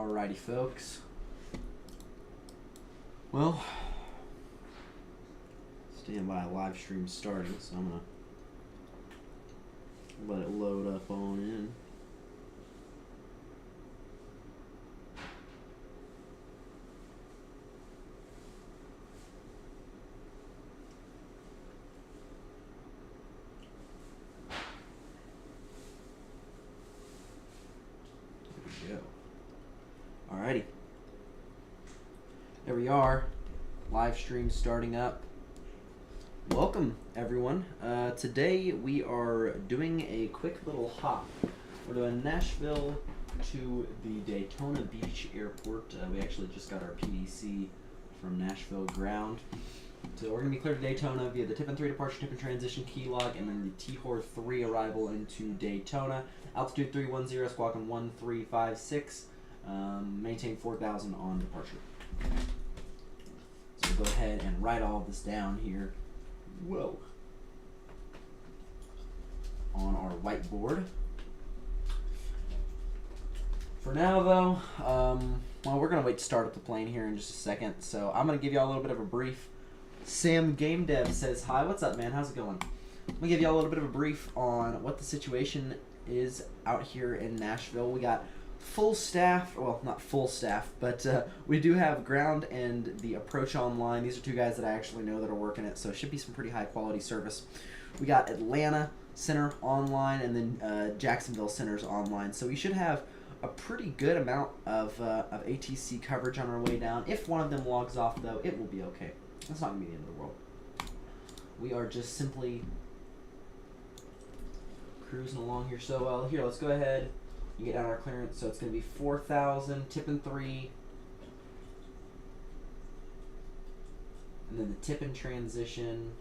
Alrighty, folks. Well, stand by, live stream starting, so I'm gonna let it load up on in. There we go. Alrighty. There we are. Live stream starting up. Welcome, everyone. Today we are doing a quick little hop. We're doing Nashville to the Daytona Beach Airport. We actually just got our PDC from Nashville ground. So we're going to be cleared to Daytona via the Tip and 3 departure, Tip and transition key log, and then the T-Hor 3 arrival into Daytona. Altitude 310, squawking 1356. Maintain 4,000 on departure. So we'll go ahead and write all this down here. Whoa. On our whiteboard. For now, though, well, we're going to wait to start up the plane here in just a second. So I'm going to give you all a little bit of a brief. Sam Game Dev says, hi, what's up, man? How's it going? I'm going to give you all a little bit of a brief on what the situation is out here in Nashville. We got full staff, well, not full staff, but we do have ground and the approach online. These are two guys that I actually know that are working it, so it should be some pretty high quality service. We got Atlanta Center online, and then Jacksonville Center's online, so we should have a pretty good amount of ATC coverage on our way down. If one of them logs off, though, it will be okay. That's not going to be the end of the world. We are just simply cruising along here so well. Here, let's go ahead. You get down our clearance, so it's going to be 4,000, tip and 3, and then the tip and transition.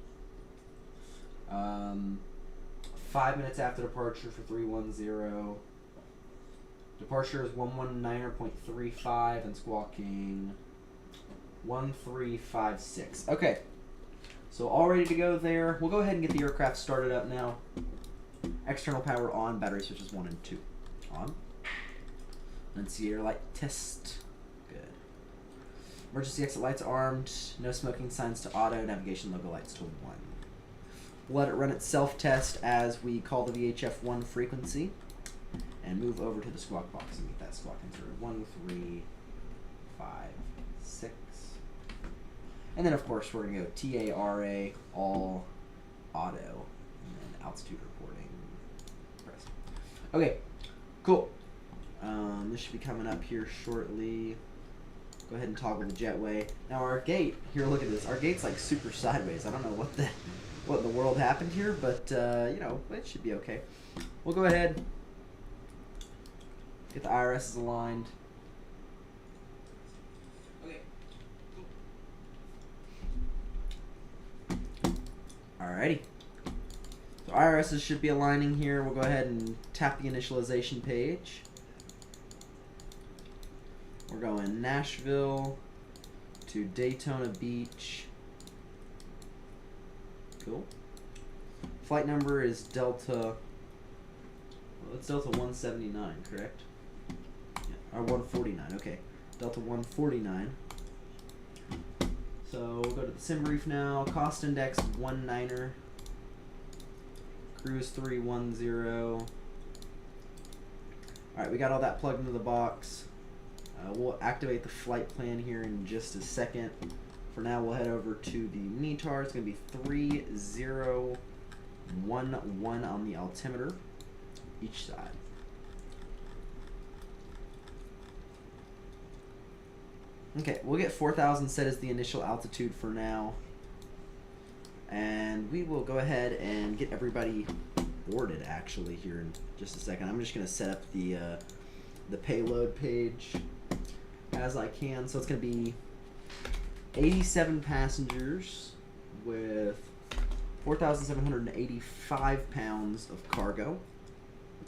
5 minutes after departure for 310. Departure is 119.35 and squawking 1356. Okay, so all ready to go there. We'll go ahead and get the aircraft started up now. External power on, battery switches 1 and 2. On. Annunciator light test. Good. Emergency exit lights armed. No smoking signs to auto. Navigation logo lights to 1. We'll let it run its self-test as we call the VHF1 frequency and move over to the squawk box and get that squawking through. 1, 3, 5, 6. And then, of course, we're going to go TARA, all auto, and then altitude reporting. Press. Okay. Cool. This should be coming up here shortly. Go ahead and toggle the jetway. Now our gate, here, look at this. Our gate's like super sideways. I don't know what the world happened here, but you know, it should be okay. We'll go ahead, get the IRSs aligned. Okay. Cool. Alrighty. So IRSs should be aligning here. We'll go ahead and tap the initialization page. We're going Nashville to Daytona Beach. Cool. Flight number is Delta. Well, it's Delta 179, correct? Yeah, or 149. Okay, Delta 149. So we'll go to the sim brief now. Cost index 19er. Cruise 310. Alright, we got all that plugged into the box. We'll activate the flight plan here in just a second. For now, we'll head over to the METAR. It's going to be 3011 on the altimeter, each side. Okay, we'll get 4,000 set as the initial altitude for now. And we will go ahead and get everybody boarded actually here in just a second. I'm just going to set up the payload page as I can. So it's going to be 87 passengers with 4,785 pounds of cargo.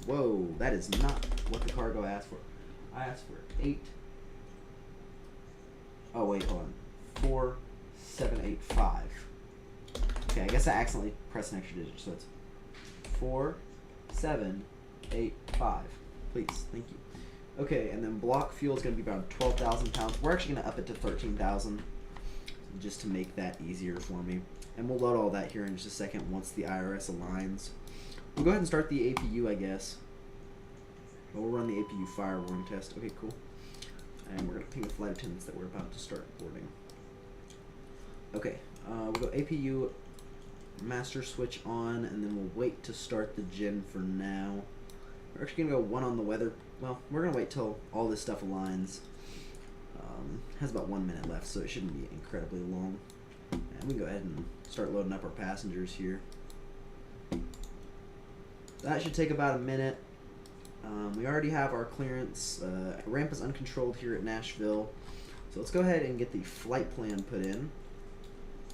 Whoa, that is not what the cargo asked for. I asked for 8. Oh wait, hold on. 4785. Okay, I guess I accidentally pressed an extra digit, so it's 4785. Please, thank you. Okay, and then block fuel is going to be about 12,000 pounds. We're actually going to up it to 13,000 just to make that easier for me. And we'll load all that here in just a second once the IRS aligns. We'll go ahead and start the APU, I guess. We'll run the APU fire warning test. Okay, cool. And we're going to ping the flight attendants that we're about to start boarding. Okay, we'll go APU master switch on, and then we'll wait to start the gen for now. We're actually going to go 1 on the weather. Well, we're going to wait till all this stuff aligns. Has about 1 minute left, so it shouldn't be incredibly long. And we can go ahead and start loading up our passengers here. That should take about a minute. We already have our clearance. Ramp is uncontrolled here at Nashville. So let's go ahead and get the flight plan put in.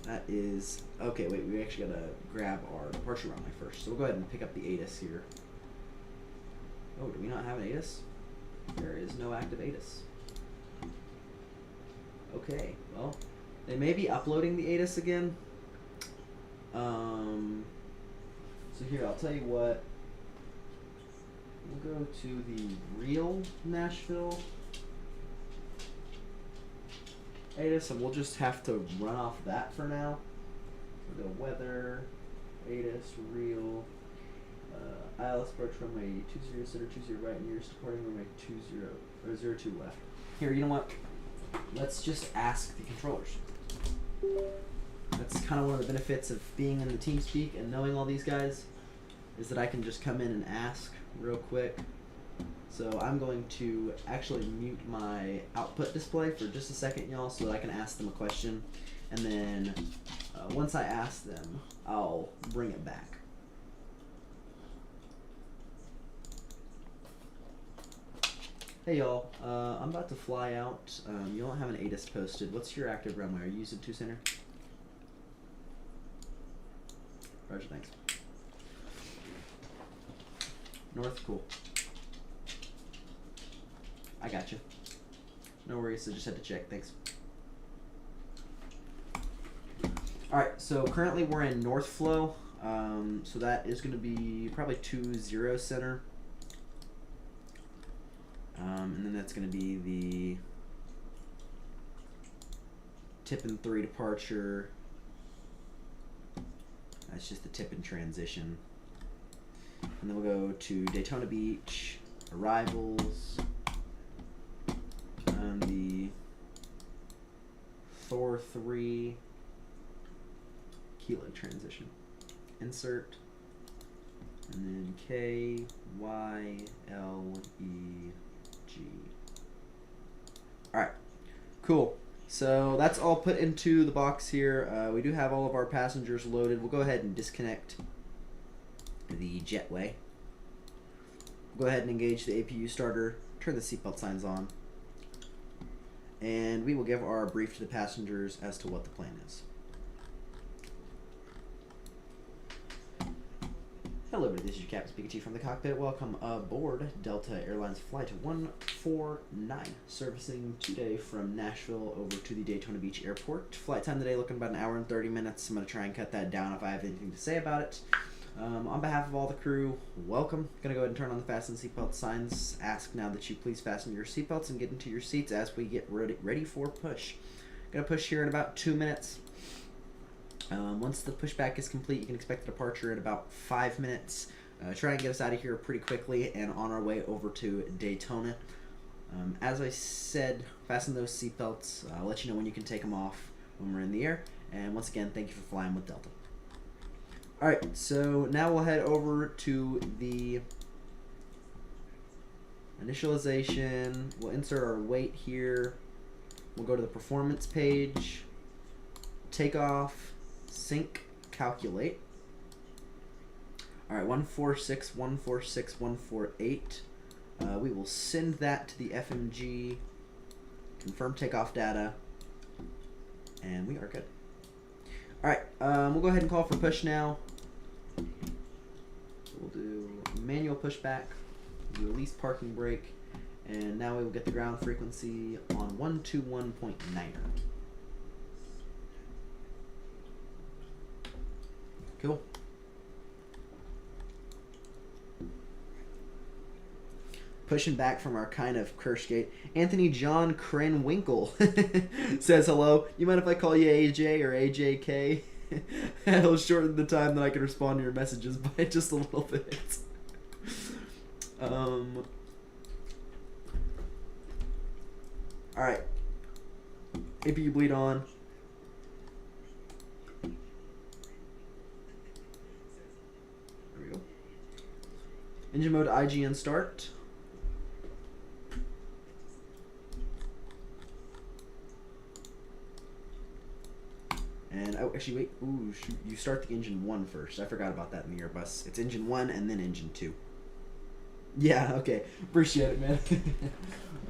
That is... Okay, wait, we actually got to grab our departure runway first. So we'll go ahead and pick up the ATIS here. Oh, do we not have an ATIS? There is no active ATIS. Okay, well, they may be uploading the ATIS again. So here, I'll tell you what. We'll go to the real Nashville ATIS, and we'll just have to run off that for now. We'll go weather, ATIS, real, ILS approach runway 20 center 20 right, nearest departing runway 02 left. Here, you know what? Let's just ask the controllers. That's kind of one of the benefits of being in the TeamSpeak and knowing all these guys, is that I can just come in and ask real quick. So I'm going to actually mute my output display for just a second, y'all, so that I can ask them a question. And then once I ask them, I'll bring it back. Hey y'all, I'm about to fly out. You don't have an ATIS posted. What's your active runway? Are you using 2 center? Roger, thanks. North, cool. I got you. No worries, I just had to check, thanks. Alright, so currently we're in North Flow. So that is going to be probably 20 center. And then that's going to be the tip-in 3 departure. That's just the tip-in transition. And then we'll go to Daytona Beach, arrivals, and the Thor 3 kilo transition. Insert, and then K, Y, L, E, G. Alright, cool. So that's all put into the box here. We do have all of our passengers loaded. We'll go ahead and disconnect the jetway. We'll go ahead and engage the APU starter, turn the seatbelt signs on, and we will give our brief to the passengers as to what the plan is. Hello everybody, this is your Captain speaking to you from the cockpit. Welcome aboard Delta Airlines Flight 149, servicing today from Nashville over to the Daytona Beach Airport. Flight time today looking about 1 hour and 30 minutes. I'm going to try and cut that down if I have anything to say about it. On behalf of all the crew, welcome. Going to go ahead and turn on the fasten seatbelt signs. Ask now that you please fasten your seatbelts and get into your seats as we get ready for push. Going to push here in about 2 minutes. Once the pushback is complete, you can expect the departure in about 5 minutes. Try and get us out of here pretty quickly and on our way over to Daytona. As I said, fasten those seatbelts. I'll let you know when you can take them off when we're in the air. And once again, thank you for flying with Delta. Alright, so now we'll head over to the initialization. We'll insert our weight here. We'll go to the performance page. Takeoff. Sync, calculate. Alright, 146, 146, 148. We will send that to the FMG, confirm takeoff data, and we are good. Alright, we'll go ahead and call for push now. We'll do manual pushback, we'll do release parking brake, and now we will get the ground frequency on 121.9er. Cool. pushing back from our kind of cursed gate. Anthony John Krenwinkel says hello. You mind if I call you AJ or AJK? It'll shorten the time that I can respond to your messages by just a little bit. Alright. APU bleed on. There we go. Engine mode IGN start. And, oh, actually, wait. Ooh, shoot. You start the engine 1 first. I forgot about that in the Airbus. It's engine 1 and then engine 2. Yeah, okay. Appreciate it, man.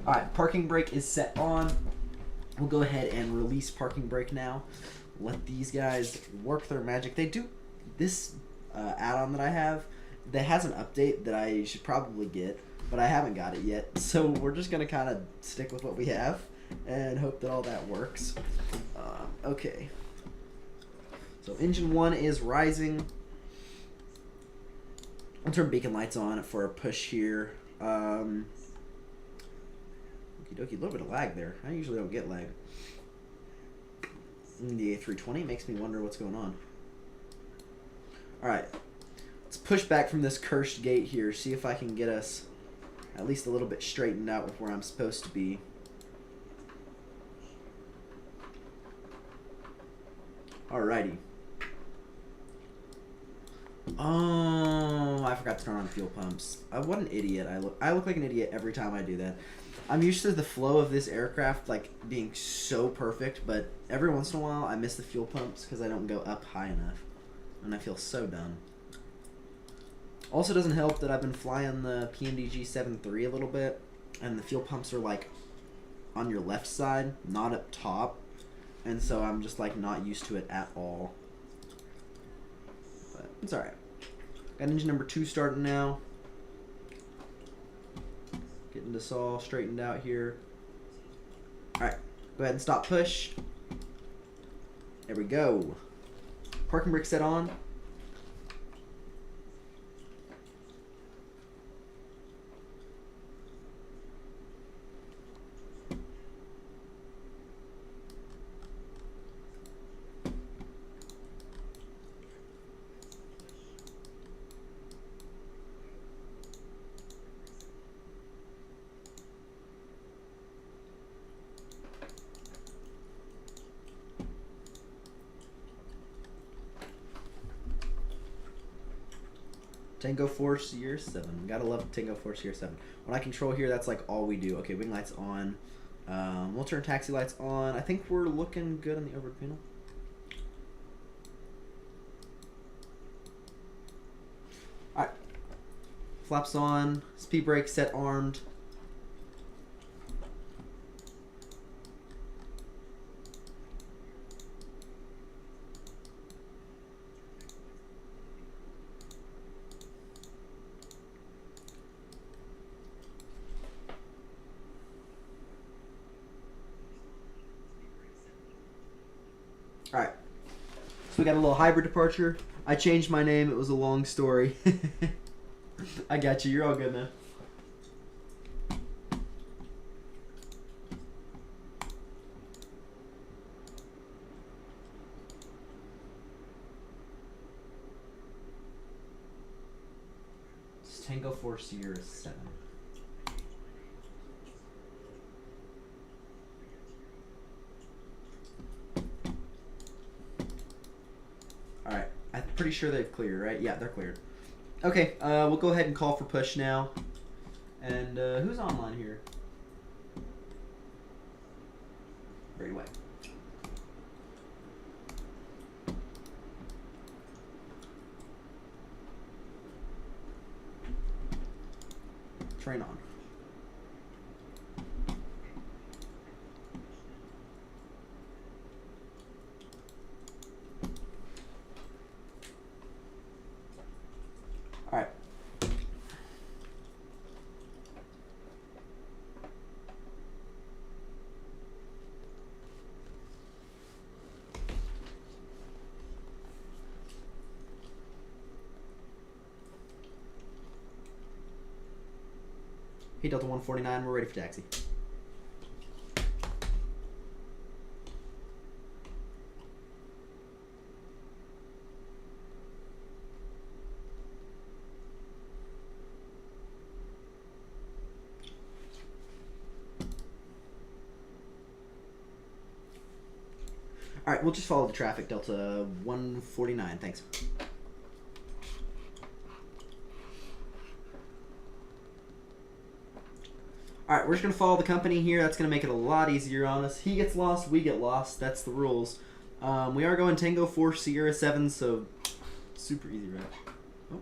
Alright, parking brake is set on. We'll go ahead and release parking brake now. Let these guys work their magic. They do this add-on that I have that has an update that I should probably get, but I haven't got it yet. So we're just going to kind of stick with what we have and hope that all that works. Okay. So engine 1 is rising. I'll turn beacon lights on for a push here. Okie dokie, a little bit of lag there. I usually don't get lag. The A320 makes me wonder what's going on. Alright. Let's push back from this cursed gate here. See if I can get us at least a little bit straightened out with where I'm supposed to be. Alrighty. Oh, I forgot to turn on fuel pumps. What an idiot. I look like an idiot every time I do that. I'm used to the flow of this aircraft like being so perfect, but every once in a while I miss the fuel pumps because I don't go up high enough. And I feel so dumb. Also doesn't help that I've been flying the PMDG 7.3 a little bit, and the fuel pumps are like on your left side, not up top. And so I'm just like not used to it at all. But it's alright. Got engine number 2 starting now. Getting this all straightened out here. Alright, go ahead and stop push. There we go. Parking brake set on. Tango Force Year 7. Gotta love Tango Force Year 7. When I control here, that's like all we do. Okay, wing lights on. We'll turn taxi lights on. I think we're looking good on the overhead panel. Alright. Flaps on. Speed brake set armed. Alright, so we got a little hybrid departure. I changed my name. It was a long story. I got you. You're all good, man. It's Tango Force Year 7. Alright, I'm pretty sure they've cleared, right? Yeah, they're cleared. Okay, we'll go ahead and call for push now. And who's online here? Right away. Train on. All right. Hey, Delta 149, we're ready for taxi. Alright, we'll just follow the traffic, Delta 149, thanks. Alright, we're just going to follow the company here. That's going to make it a lot easier on us. He gets lost, we get lost. That's the rules. We are going Tango 4 Sierra 7, so super easy, right? Oh.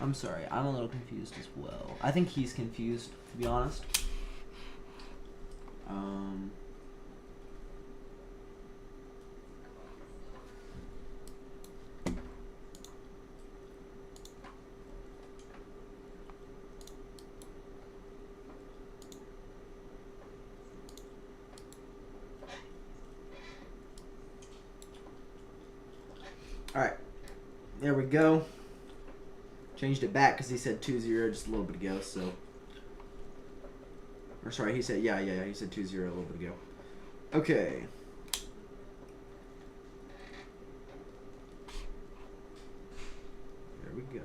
I'm sorry, I'm a little confused as well. I think he's confused, to be honest. Alright, there we go. Changed it back because he said 2-0 just a little bit ago, so. Or sorry, he said, yeah, he said 2-0 a little bit ago. Okay. There we go.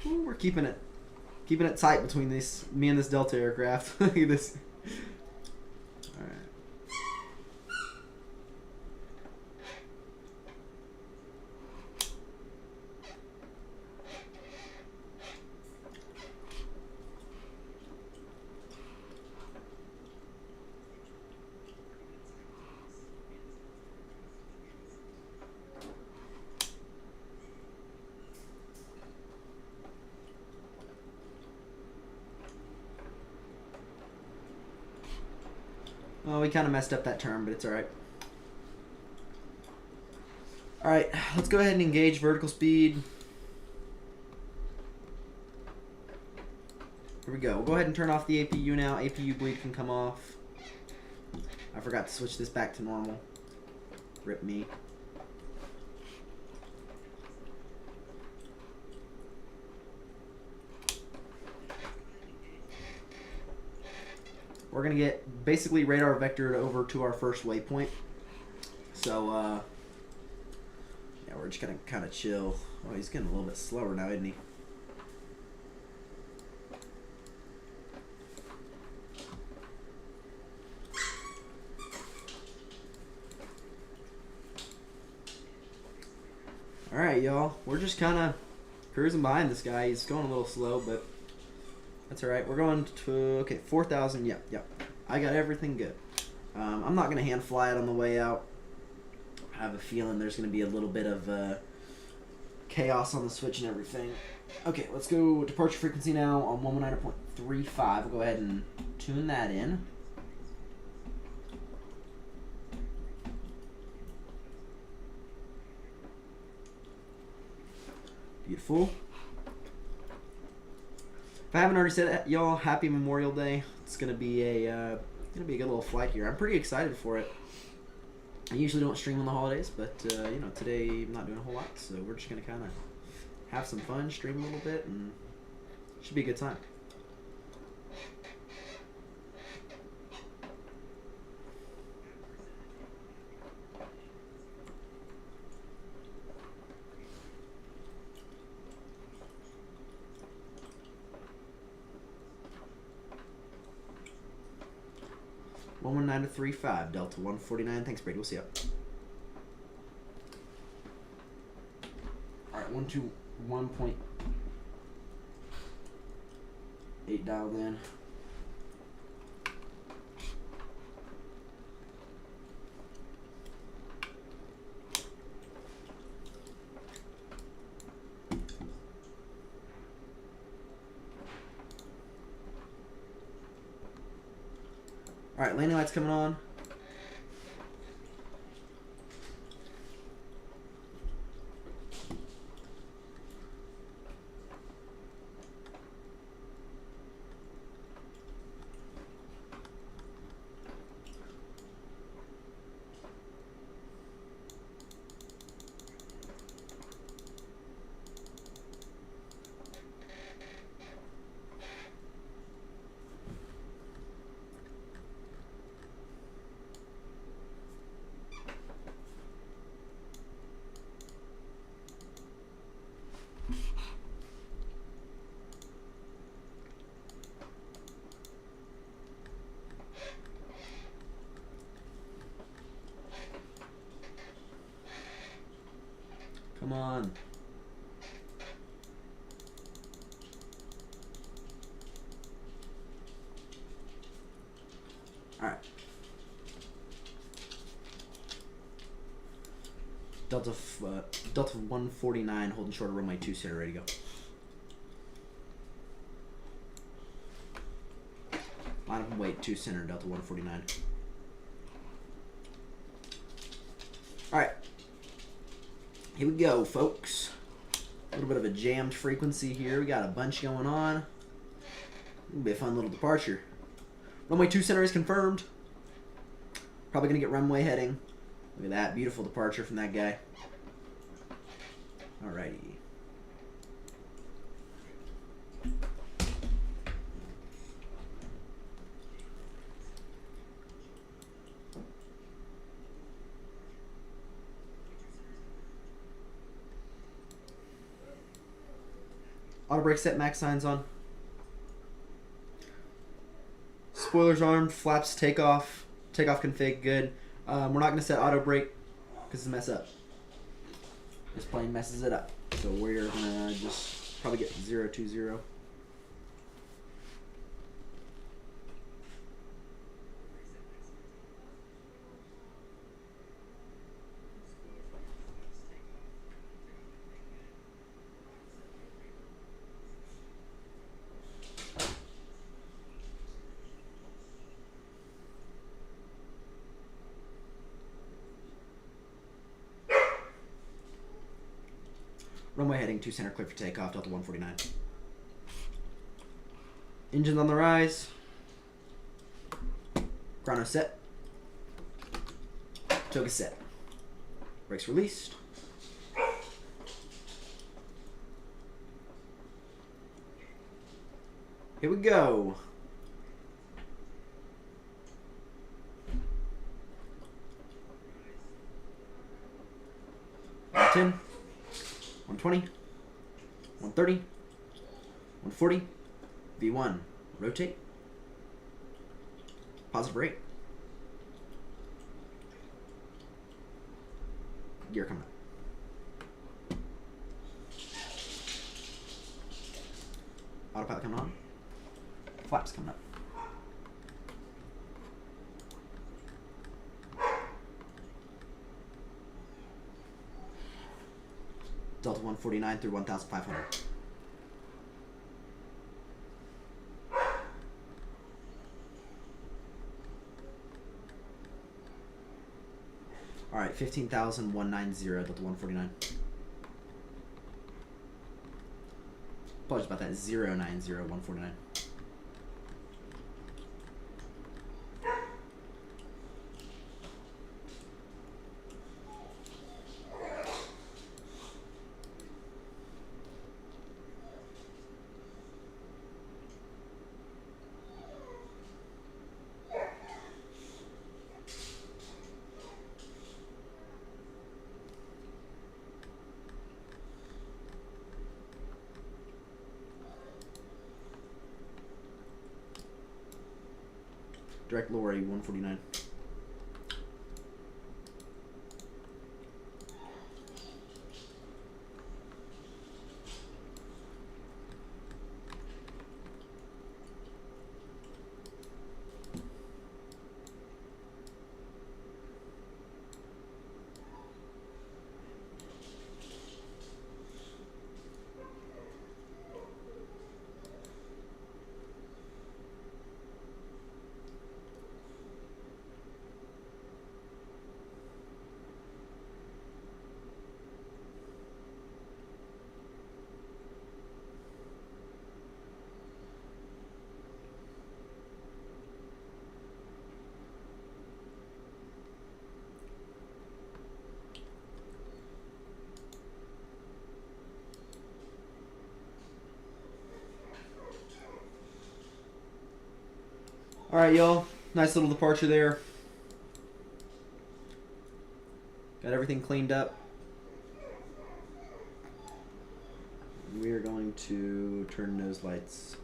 Ooh, we're keeping it tight between me and this Delta aircraft. Look at this. All right. Oh, we kind of messed up that turn, but it's alright. Alright, let's go ahead and engage vertical speed. Here we go. We'll go ahead and turn off the APU now. APU bleed can come off. I forgot to switch this back to normal. Rip me. We're going to get basically radar vectored over to our first waypoint. So, yeah, we're just going to kind of chill. Oh, he's getting a little bit slower now, isn't he? Alright, y'all. We're just kind of cruising behind this guy. He's going a little slow, but that's alright. We're going to, okay, 4,000. Yep. I got everything good. I'm not going to hand fly it on the way out. I have a feeling there's going to be a little bit of chaos on the switch and everything. Okay, let's go departure frequency now on 119.35. We'll go ahead and tune that in. Beautiful. If I haven't already said it, y'all, happy Memorial Day. It's gonna be a good little flight here. I'm pretty excited for it. I usually don't stream on the holidays, but you know, today I'm not doing a whole lot, so we're just gonna kind of have some fun, stream a little bit, and it should be a good time. One 119-35, Delta 149. Thanks, Brady. We'll see you. All right, 121.0. 8 dialed in. Alright, landing lights coming on. Come on. Alright. Delta 149 holding short of runway 2 center, ready to go. Line up and wait, 2 center, Delta 149. Alright. Here we go, folks. A little bit of a jammed frequency here. We got a bunch going on. It'll be a fun little departure. Runway 2 center is confirmed. Probably going to get runway heading. Look at that. Beautiful departure from that guy. Alrighty. Auto brake set, max signs on. Spoilers armed, flaps takeoff. Takeoff config, good. We're not going to set auto brake because it's a mess up. This plane messes it up. So we're going to just probably get 020. Runway heading 2 center, clear for takeoff, Delta 149. Engines on the rise. Chrono set. Toga set. Brakes released. Here we go. Ten. 120, 130, 140, V1, rotate, positive rate, gear coming up, autopilot coming on, flaps coming up. Delta 149 through 1,500. All right, 15,190, Delta 149. Apologies about that, 090, 149. Direct lorry 149. All right, y'all. Nice little departure there. Got everything cleaned up. We are going to turn nose lights,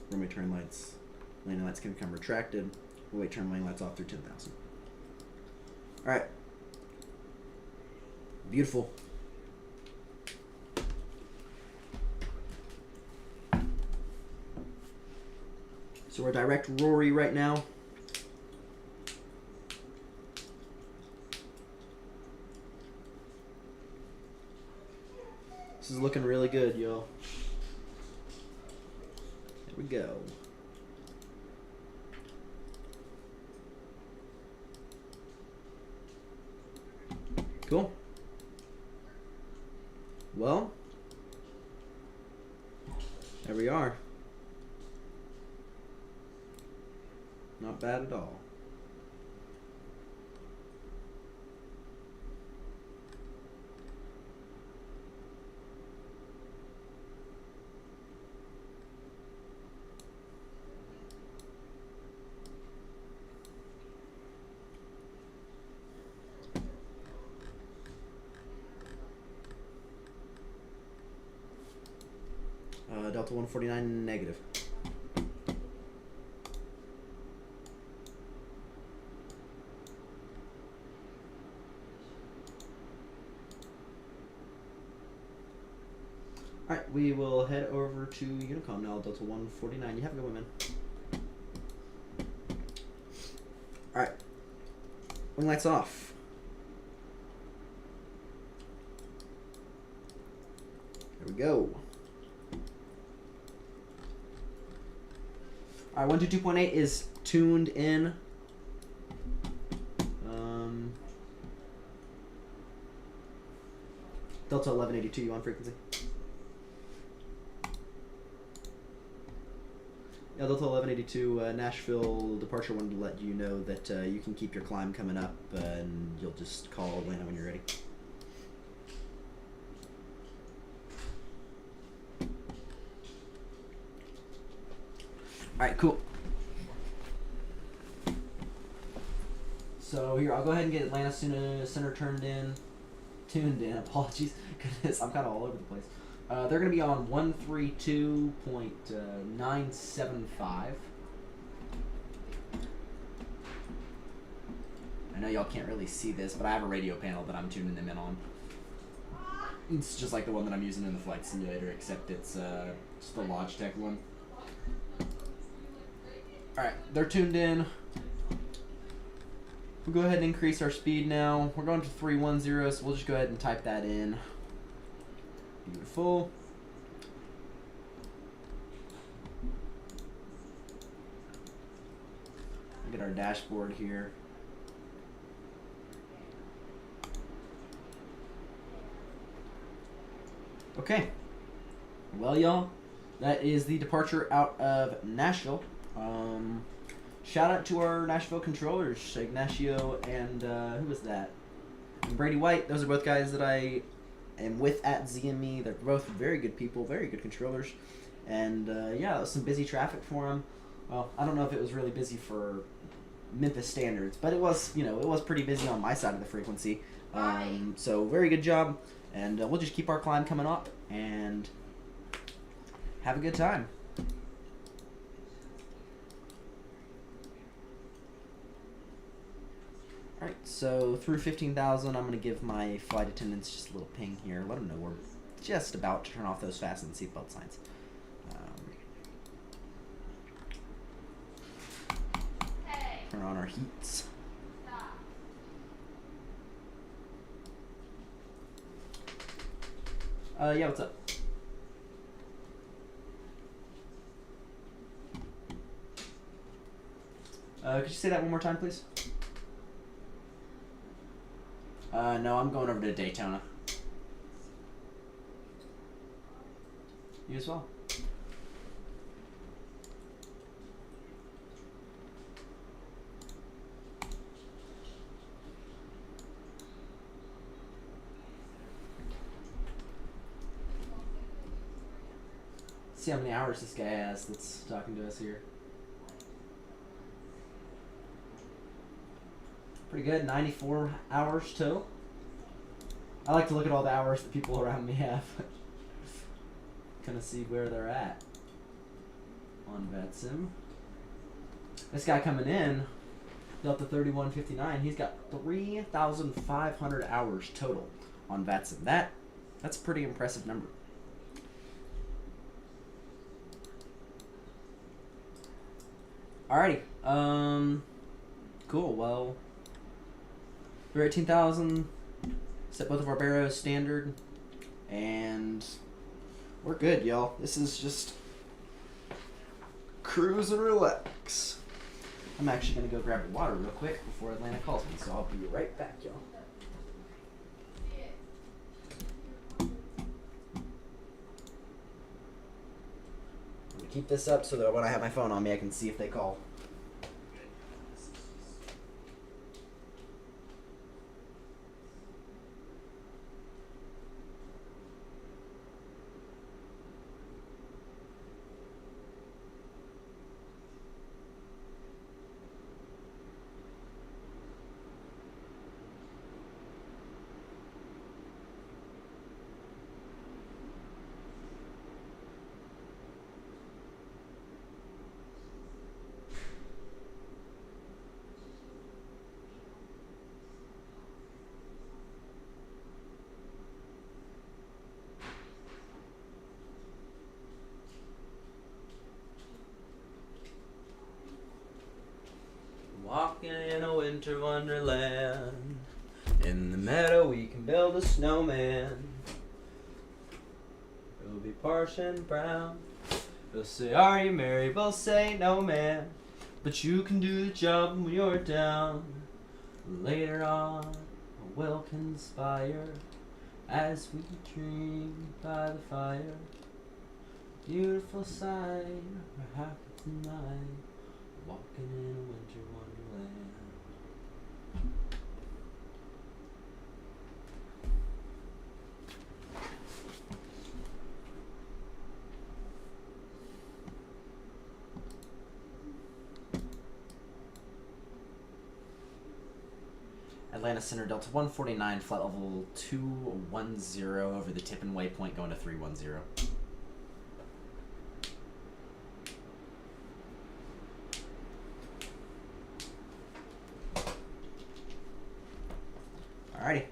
runway turn lights, landing lights can become retracted. We'll wait turn lane lights off through 10,000. All right. Beautiful. So we're direct Rory right now. This is looking really good, y'all. There we go. Cool. Well, there we are. Not bad at all. Delta 149 negative. Alright, we will head over to Unicom now, Delta 149. You have a good one, man. Alright. Wing lights off. There we go. Alright, 122.8 is tuned in. Delta 1182, you on frequency? Yeah, Delta 1182, Nashville departure wanted to let you know that you can keep your climb coming up and you'll just call Atlanta when you're ready. Alright, cool. So here, I'll go ahead and get Atlanta Center tuned in. Apologies. Goodness, I'm kind of all over the place. They're going to be on 132.975. I know y'all can't really see this, but I have a radio panel that I'm tuning them in on. It's just like the one that I'm using in the flight simulator, except it's just the Logitech one. Alright, they're tuned in. We'll go ahead and increase our speed now. We're going to 310, so we'll just go ahead and type that in. Beautiful. Look at our dashboard here. Okay. Well, y'all, that is the departure out of Nashville. Shout out to our Nashville controllers, Ignacio and who was that? And Brady White. Those are both guys that I am with at ZME. They're both very good people, very good controllers. And yeah, it was some busy traffic for them. Well, I don't know if it was really busy for Memphis standards, but it was, you know, it was pretty busy on my side of the frequency. So very good job. And we'll just keep our climb coming up and have a good time. Alright, so through 15,000, I'm going to give my flight attendants just a little ping here. Let them know we're just about to turn off those fasten seatbelt signs. Turn on our heats. Yeah, what's up? Could you say that one more time, please? No, I'm going over to Daytona. You as well. See how many hours this guy has that's talking to us here. Pretty good, 94 hours total. I like to look at all the hours that people around me have. Kind of see where they're at on VATSIM. This guy coming in, Delta 3159, he's got 3,500 hours total on VATSIM. That's a pretty impressive number. Alrighty. Cool. Well, we're at 18,000. Set both of our barrows standard, and we're good, y'all. This is just cruise and relax. I'm actually gonna go grab water real quick before Atlanta calls me, so I'll be right back, y'all. I'm gonna keep this up so that when I have my phone on me, I can see if they call. Walking in a winter wonderland. In the meadow we can build a snowman. It'll be parched and brown. They'll say, are you married? We'll say, no man. But you can do the job when you're down. Later on, we'll conspire as we dream by the fire. Beautiful sight, we're happy tonight. Walking in a winter wonderland. Atlanta Center, Delta 149, flight level 210 over the tip and waypoint going to 310. Alrighty.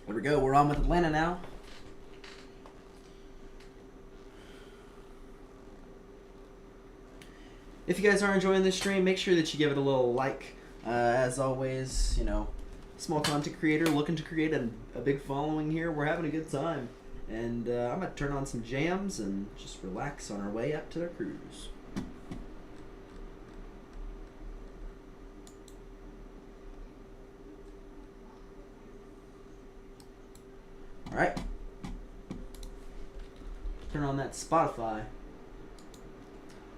There we go. We're on with Atlanta now. If you guys are enjoying this stream, make sure that you give it a little like. As always, you know, small content creator looking to create a big following here. We're having a good time. And I'm going to turn on some jams and just relax on our way up to the cruise. Alright. Turn on that Spotify.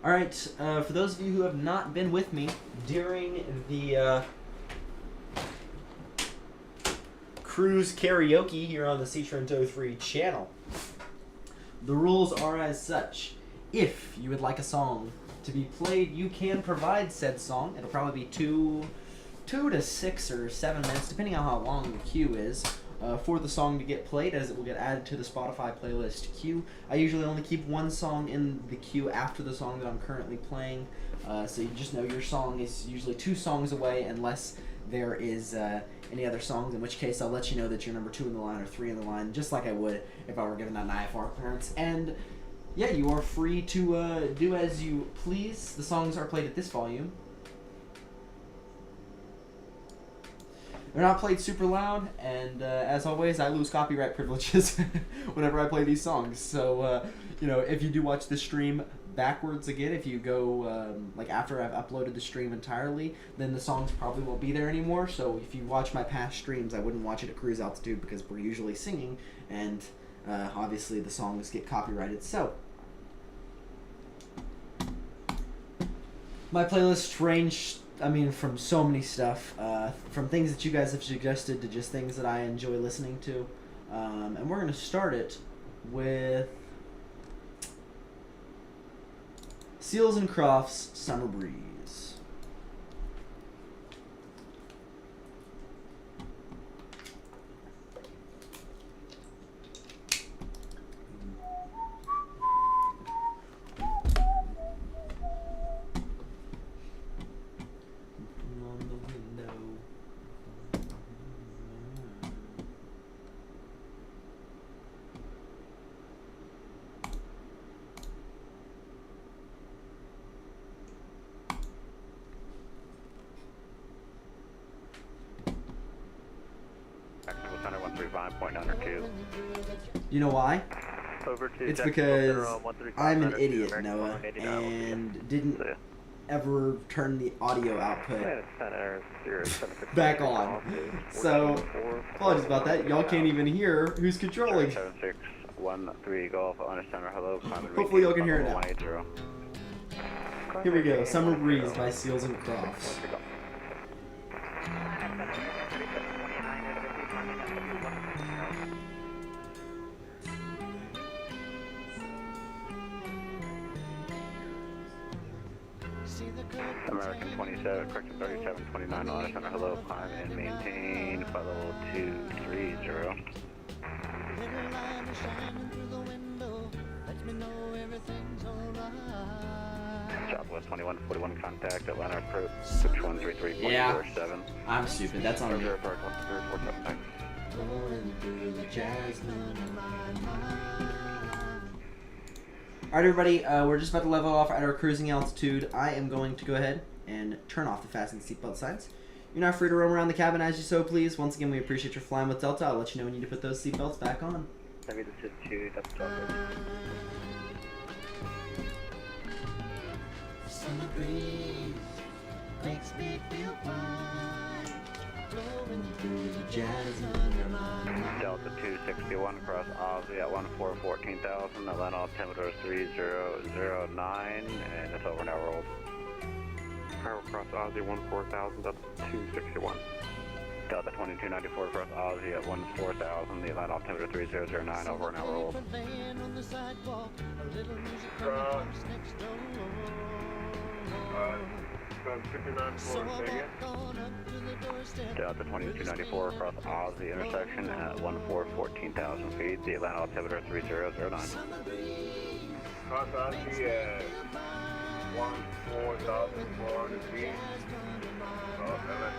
Alright, for those of you who have not been with me during the cruise karaoke here on the C Trento 3 channel, the rules are as such. If you would like a song to be played, you can provide said song. It'll probably be 2 to 6 or 7 minutes, depending on how long the queue is. For the song to get played, as it will get added to the Spotify playlist queue. I usually only keep one song in the queue after the song that I'm currently playing, so you just know your song is usually 2 songs away unless there is any other songs, in which case I'll let you know that you're number 2 in the line or 3 in the line, just like I would if I were given that IFR clearance. And yeah, you are free to do as you please. The songs are played at this volume. They're not played super loud, and as always, I lose copyright privileges whenever I play these songs. So, you know, if you do watch the stream backwards again, if you go, like, after I've uploaded the stream entirely, then the songs probably won't be there anymore. So if you watch my past streams, I wouldn't watch it at cruise altitude because we're usually singing, and obviously the songs get copyrighted. So, my playlists range, I mean, from so many stuff, from things that you guys have suggested to just things that I enjoy listening to. And we're going to start it with Seals and Crofts' Summer Breeze. point under 2. You know why? Over 2. It's because I'm an idiot, Noah, and didn't ever turn the audio output back on. So, apologies about that. Y'all can't even hear who's controlling. 7613 Golf, understand hello. Hopefully y'all can hear it now. Here we go, Summer Breeze by Seals and Crofts. American 27, correction 3729, understand hello, climb and maintain, follow 230. Southwest 2141, contact Atlanta approach 6133.47. Yeah, I'm stupid. That's on me. Alright, everybody, we're just about to level off at our cruising altitude. I am going to go ahead and turn off the fasten seatbelt signs. You're now free to roam around the cabin as you so please. Once again, we appreciate your flying with Delta. I'll let you know when you need to put those seatbelts back on. This is 2, that's 12. Summer breeze makes me feel fine, blowing through the jazz under my mind. Delta 261 across Ozzy at 14,000. Atlanta altimeter 3009, and it's over an hour old. Power across Ozzy 14,000. That's 261. Delta 2294 across Ozzy at 14,000. The Atlanta altimeter 3009, over an hour old. Delta 2294 across Ozzy intersection at 14,000 feet. The Atlanta altimeter 3009. Cross Ozzy at 14,400 feet. Atlanta altimeter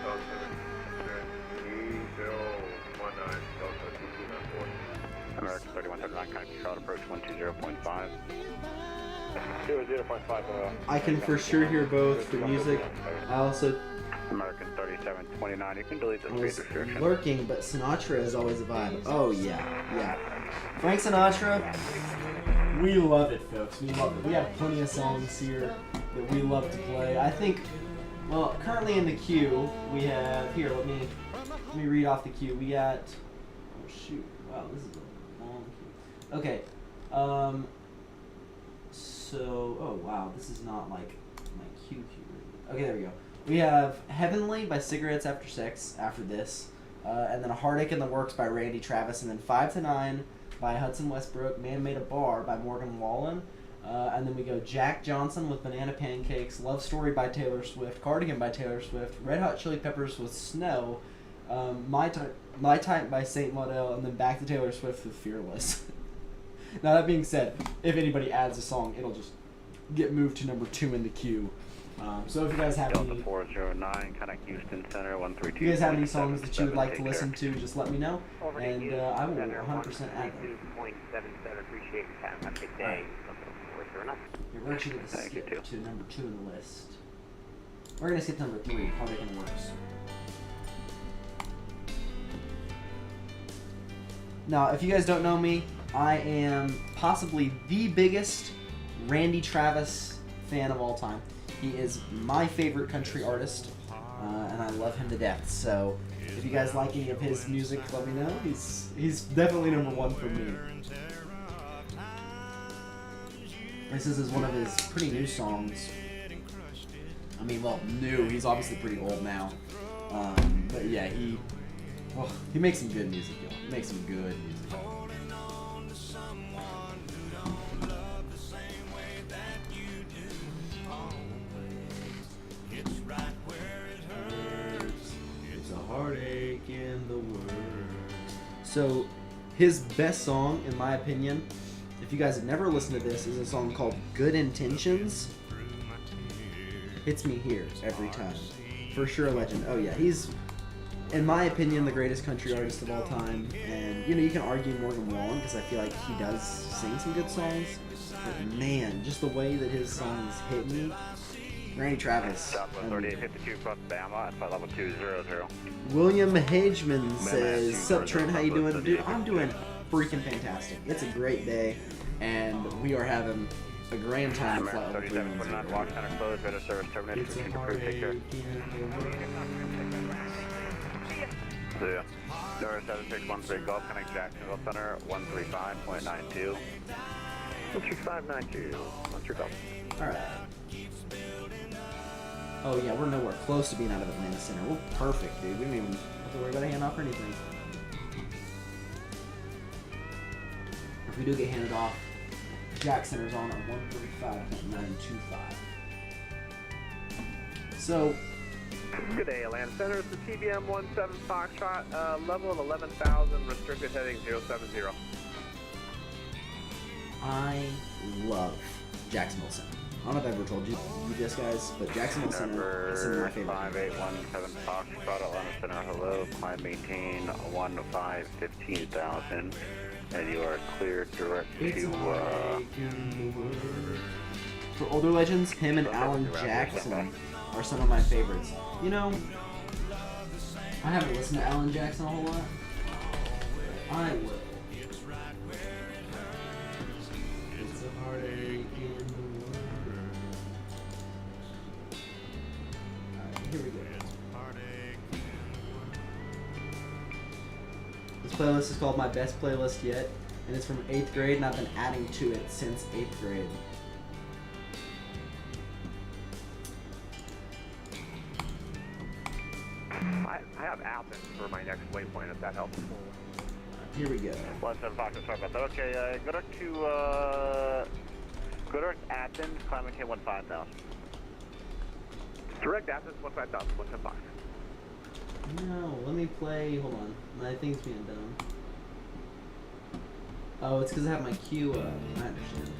3019, Delta 2294. American 3179, contact Charlotte approach 120.5. 0.5. I can for sure hear both for music. I also American 3729, you can delete the speed was restriction. lurking, but Sinatra is always a vibe. Oh yeah, yeah. Frank Sinatra, we love it, folks. We love it. We have plenty of songs here that we love to play. I think, well, currently in the queue we have here. Let me read off the queue. We got. Oh shoot! Wow, this is a long queue. Okay. So, oh wow, this is not like my queue. Okay, there we go. We have Heavenly by Cigarettes After Sex after this, and then A Heartache in the Works by Randy Travis, and then 5 to 9 by Hudson Westbrook, Man Made a Bar by Morgan Wallen, and then we go Jack Johnson with Banana Pancakes, Love Story by Taylor Swift, Cardigan by Taylor Swift, Red Hot Chili Peppers with Snow, My Type by Saint Maudel, and then back to Taylor Swift with Fearless. Now that being said, if anybody adds a song, it'll just get moved to number 2 in the queue. So if you guys have Delta any, 409, contact Houston Center 132. if you guys have any songs that you would like to listen to, just let me know, and I will 100% add them. 2.77, appreciate your time. Have a good day. We're going to skip to number 2 in the list. We're going to skip to number 3, Heartache in the Works. Now, if you guys don't know me, I am possibly the biggest Randy Travis fan of all time. He is my favorite country artist, and I love him to death. So, if you guys like any of his music, let me know. He's definitely number 1 for me. This is one of his pretty new songs. I mean, well, new. He's obviously pretty old now. But yeah, he makes some good music, y'all. He makes some good music. It's a heartache in the world. So, his best song, in my opinion, if you guys have never listened to this, is a song called Good Intentions. Hits me here every time. For sure a legend. Oh yeah, he's, in my opinion, the greatest country artist of all time. And, you know, you can argue Morgan Wallen, because I feel like he does sing some good songs. But man, just the way that his songs hit me, Randy Travis. Southwest 3852 across Bama at flight level 200. William Hageman says, "Sup Trent, how you doing?" Dude, I'm doing freaking fantastic. It's a great day, and we are having a grand time at flight level 3729 Walk Center closed, better service terminated. It's a Continue to approve, take care. See ya. Door 7613 Gulf Connect Jacksonville Center 135.92. 13592. What's your Gulf? Alright. Oh yeah, we're nowhere close to being out of Atlanta Center. We're perfect, dude. We don't even have to worry about a handoff or anything. If we do get handed off, Jack Center's on 135.925. So, Good day, Atlanta Center. It's the TBM 17 Foxtrot, level of 11,000, restricted heading 070. I love Jacksonville Center. I don't know if I've ever told you this, guys, but Jacksonville Center is some of my favorite. 5817 Foxtrot, Atlanta Center. Hello, climb maintain 15,000, and you are cleared direct It's to. For older legends, him and Alan Jackson are some of my favorites. You know, I haven't listened to Alan Jackson a whole lot. I will. It's a heartache in the world. Alright, here we go. This playlist is called My Best Playlist Yet, and it's from 8th grade, and I've been adding to it since 8th grade. I have Athens for my next waypoint, if that helps. Here we go. 17 Foxtrot, sorry about that. Okay, go direct to Athens, climb maintain 15,000. Direct Athens 15,000, 175. No, let me play. Hold on. My thing's being done. Oh, it's because I have my queue up. I understand.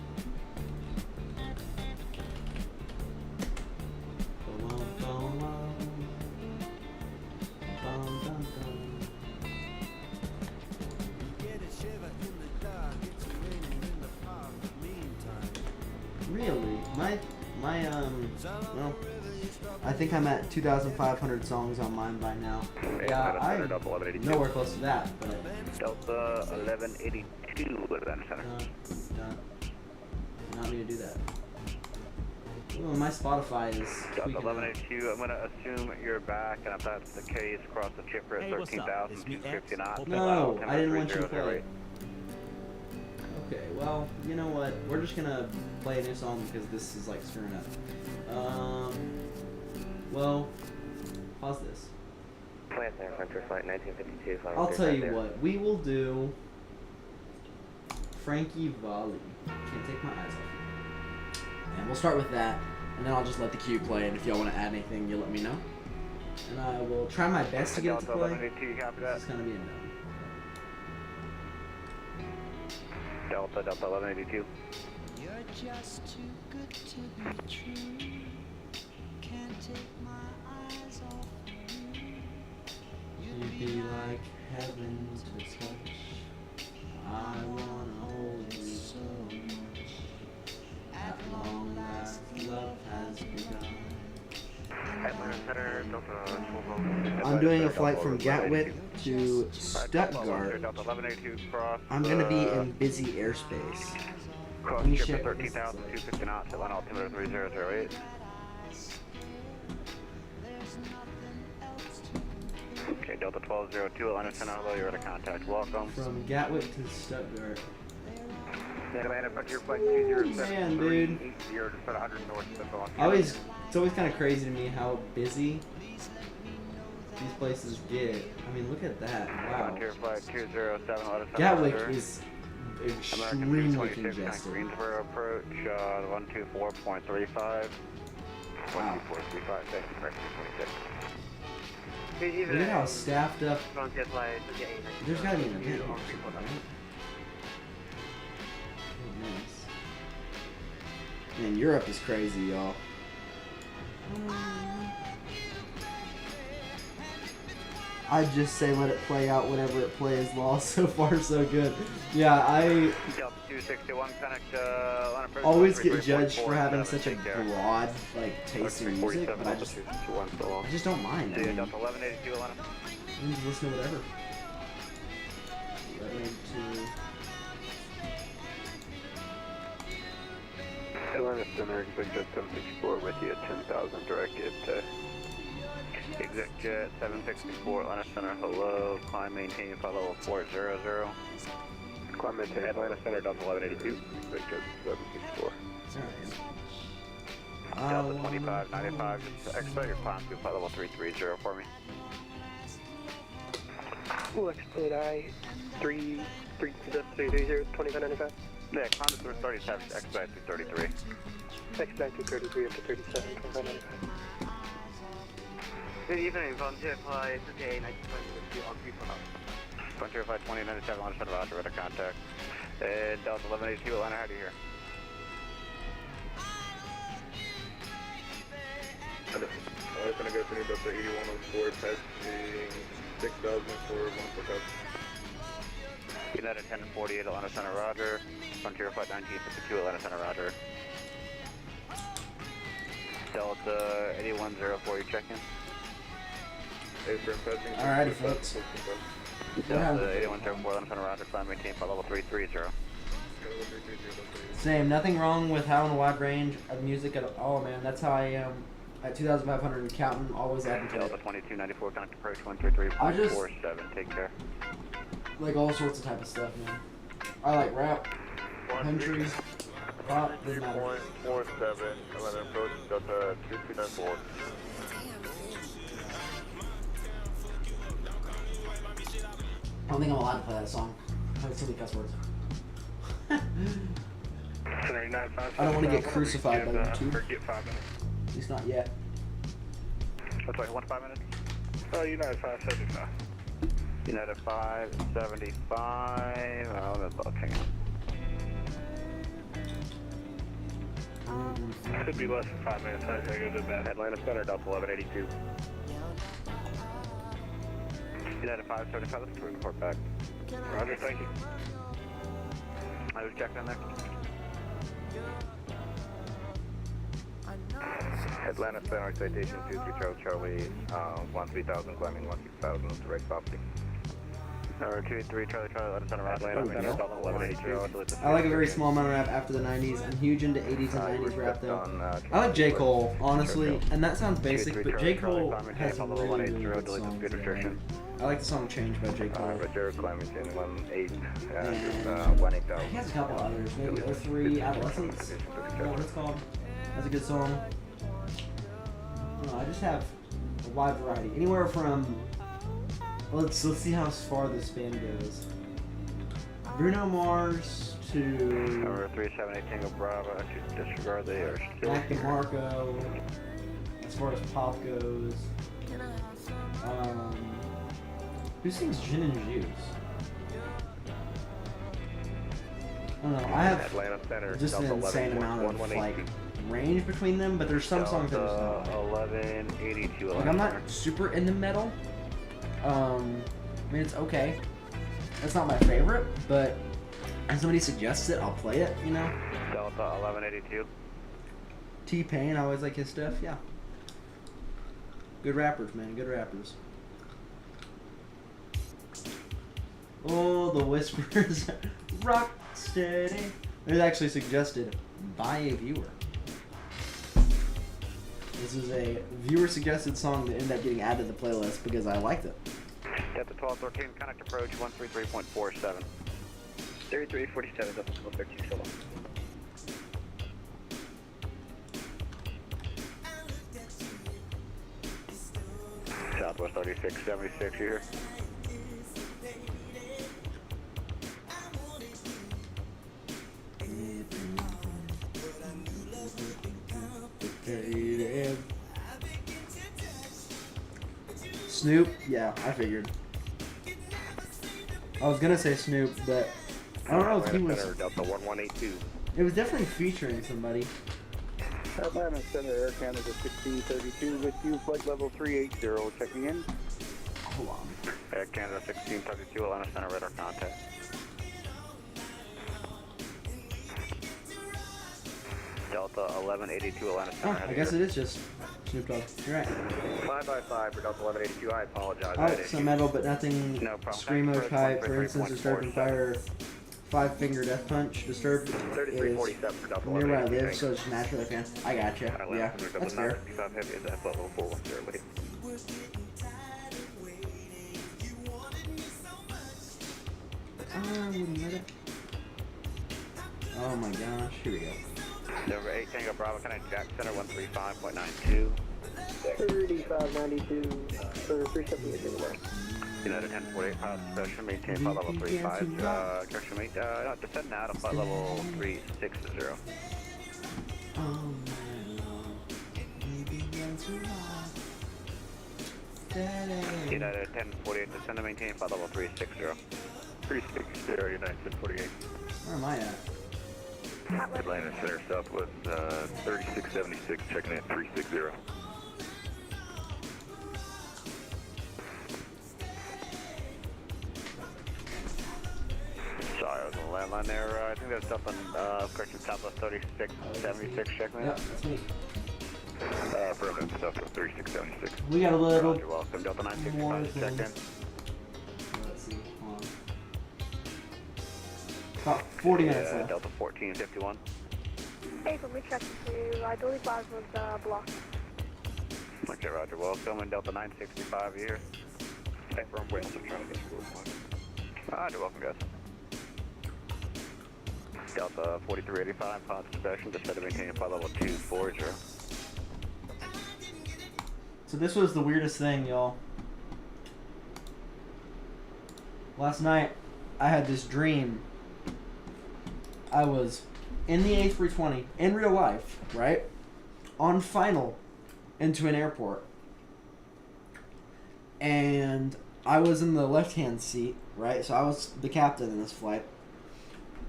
Really? Well, I think I'm at 2,500 songs on mine by now. Yeah, I'm nowhere close to that, but... Delta 1182 Atlanta Center. Not me to do that. Well, my Spotify is Delta tweaking 1182, I'm going to assume you're back, and if that's the case, cross the chipper at 13,250 knots. No, I didn't want you to play. Okay, well, you know what? We're just gonna play a new song because this is like screwing up. Well, pause this. Plant there, Hunter Flight 1952. I'll tell you what, we will do Frankie Valli. Can't take my eyes off you. And we'll start with that, and then I'll just let the queue play, and if y'all want to add anything, you'll let me know. And I will try my best to get it to play. It's gonna be a no. Delta 1182. You're just too good to be true. Can't take my eyes off you. You'd be like heaven to touch. I wanna hold you so much. At long last, love has begun. I'm doing a flight from Gatwick to Stuttgart. I'm gonna be in busy airspace. Cross Let me chipper check 13,250 knots, Atlanta altimeter 3008. Okay, Delta 1202, Atlanta Center, hello, you're at a contact, welcome. From Gatwick to Stuttgart. Atlanta, back to your flight 207. Man, dude. You're just at 100 north Central. It's always kind of crazy to me how busy these places get. I mean, look at that. Wow. Frontier flight 207, Atlanta Center. Gatwick is American extremely 226, congested. Greensboro approach, 124.35. 124.35, thank you, correct, 226. Look at how staffed up. There's gotta be an event here or something, right? Goodness. Man, Europe is crazy, y'all. I'd just say let it play out whenever it plays. Law, so far so good. Yeah, I Delta 261, connect, line of always get judged for having such a broad like taste in music, 47, but I Delta just 261 still on. don't mind. I See you, mean, Delta 1182, Atlanta. I can just listen to whatever. 1182. Atlanta Center, Exec Jet 764 with you at 10,000, directed to Exec Jet 764, Atlanta Center, hello, climb, maintain, flight level 400. climb maintain Atlanta Center, Delta 1182. Exec Jet 764. Delta 2595, just expedite your climb to flight level 330 for me. Expedite 330, 2595. Yeah, climb to 337, expedite 233. Expedite 233 up to 37, 2595. Good evening, Volunteer Fly, it's okay, 1920 on 3 for now. Frontier Flight 2097, Atlanta Center, Roger, radar contact. And Delta 1182, Atlanta, how do you hear? I'm gonna go through Delta 8104, passing 6,000 for 14000. United 1048, Atlanta Center, Roger. Frontier Flight 1952, Atlanta Center, Roger. Delta 8104, you check in? Alrighty, folks. Delta 8104, Atlanta Center, Roger. Climb, maintain, flight level 330. Same. Nothing wrong with having a wide range of music at all, man. That's how I am at 2,500 and counting. Always advocate. Delta 2294, connect approach 133.47. Take care. Like all sorts of type of stuff, man. I like rap, country, pop, doesn't matter. 3.47, Atlanta approach, Delta 2294. I don't think I'm allowed to play that song. I have so many cuss words. I don't want to get crucified by YouTube. Forget 5 minutes. At least not yet. What's like 1 to 5 minutes? United 575. United 575. Oh, that's all. Hang on. Could be less than 5 minutes. I gotta go to bed. Atlanta Center, Delta 1182. United 575, let's report back. Roger, thank you. I was checking in there. Atlanta Center, citation 23 Charlie, 13,000, climbing 16,000, direct property. Number 23 Charlie, Atlanta Center, Atlanta Center, Delta 1182. I like a very small amount of rap after the 90s. I'm huge into 80s and 90s rap, though. I like J. Cole, honestly, and that sounds basic, but J. Cole has a really, really good songs. I like the song Change by J. Cole. Roger, climbing 18, And 18,000. he has a couple others, maybe 03 Adolescence. Is that what it's called? That's a good song. I don't know, I just have a wide variety. Anywhere from, let's see how far this span goes. Bruno Mars to Number 378 Tango Bravo, to disregard they are still Mac here. DeMarco. As far as pop goes. Who sings Gin and Juice? I don't know. I have Atlanta Center, just an Delta insane 11, amount of 1182. like range between them, but there's some songs that are just not. 1182. Like I'm not super into metal. I mean it's okay. It's not my favorite, but if somebody suggests it, I'll play it. You know. Delta 1182. T-Pain, I always like his stuff. Yeah. Good rappers, man. Good rappers. Oh, the whispers. Rock steady. It was actually suggested by a viewer. This is a viewer-suggested song that ended up getting added to the playlist because I liked it. Delta 1213, connect approach 133.47. 3347, Delta 1213, solo. Southwest 3676 here. Snoop? Yeah, I figured. I was gonna say Snoop, but I don't know if he Atlanta was. Center, Delta 1182. It was definitely featuring somebody. Atlanta Center, Air Canada 1632 with you, flight level 380, checking in. Hold on. Canada 1632, Atlanta Center, radar contact. Delta 1182, Atlanta Center. Oh, I guess it is just Snoop Dogg. You're right. 555 for Delta 1182, I apologize. Oh, some metal, but nothing. No problem. Screamo type, for instance, disturbed and fire. 5-finger death punch. Disturbed is 3347 for Delta near where I 1182. live, so it's naturally fan. I gotcha. Yeah, that's fair. 955 heavy is at level 410. Oh my gosh, here we go. Number 8 Tango Bravo, connect Jack Center 135.92. 3592 for 378 anywhere. United 1048 pilot discretion, maintain flight level 35. Correction, no, descend now to flight level 360. Oh my lord, maybe that's right. Daddy. United 1048, descend to maintain flight level 360. 360, United 1048. Where am I at? Atlanta Center Southwest 3676, checking in 360. Sorry, I was on the landline there. I think there's something, correction, Southwest 3676, checking in. Yep, that's me. Affirmative, Southwest 3676. We got a little Roger, welcome, Delta more 965, check than... in. Let's see, hold on. About 40 minutes left. Delta 1451. Hey, let me check to, I believe Plasma's blocked. Okay, Roger, welcome, and Delta 965 here. Hey, from West, I'm trying to get through. Roger, welcome, guys. Delta 4385, pilot discretion, descend to maintain flight level 240. So this was the weirdest thing, y'all. Last night, I had this dream. I was in the A320, in real life, right? On final, into an airport. And I was in the left-hand seat, right? So I was the captain in this flight.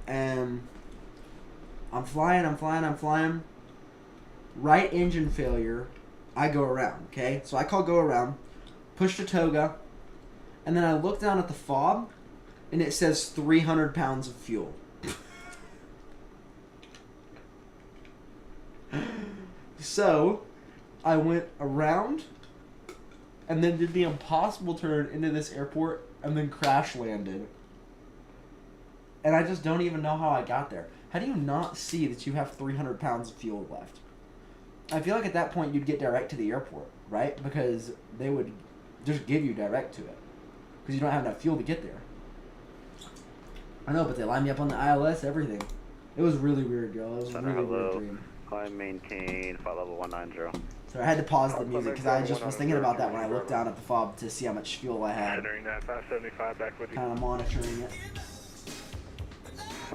And I'm flying. Right engine failure. I go around, okay? So I call go around, push to toga, and then I look down at the fob, and it says 300 pounds of fuel. So, I went around, and then did the impossible turn into this airport, and then crash landed. And I just don't even know how I got there. How do you not see that you have 300 pounds of fuel left? I feel like at that point you'd get direct to the airport, right? Because they would just give you direct to it. Because you don't have enough fuel to get there. I know, but they lined me up on the ILS, everything. It was really weird, y'all. It was a really weird dream. Climb, maintain, flight level 190. So I had to pause the music because I just was thinking about that when I looked down at the fob to see how much fuel I had. Considering that 575 back with you. Kind of monitoring it.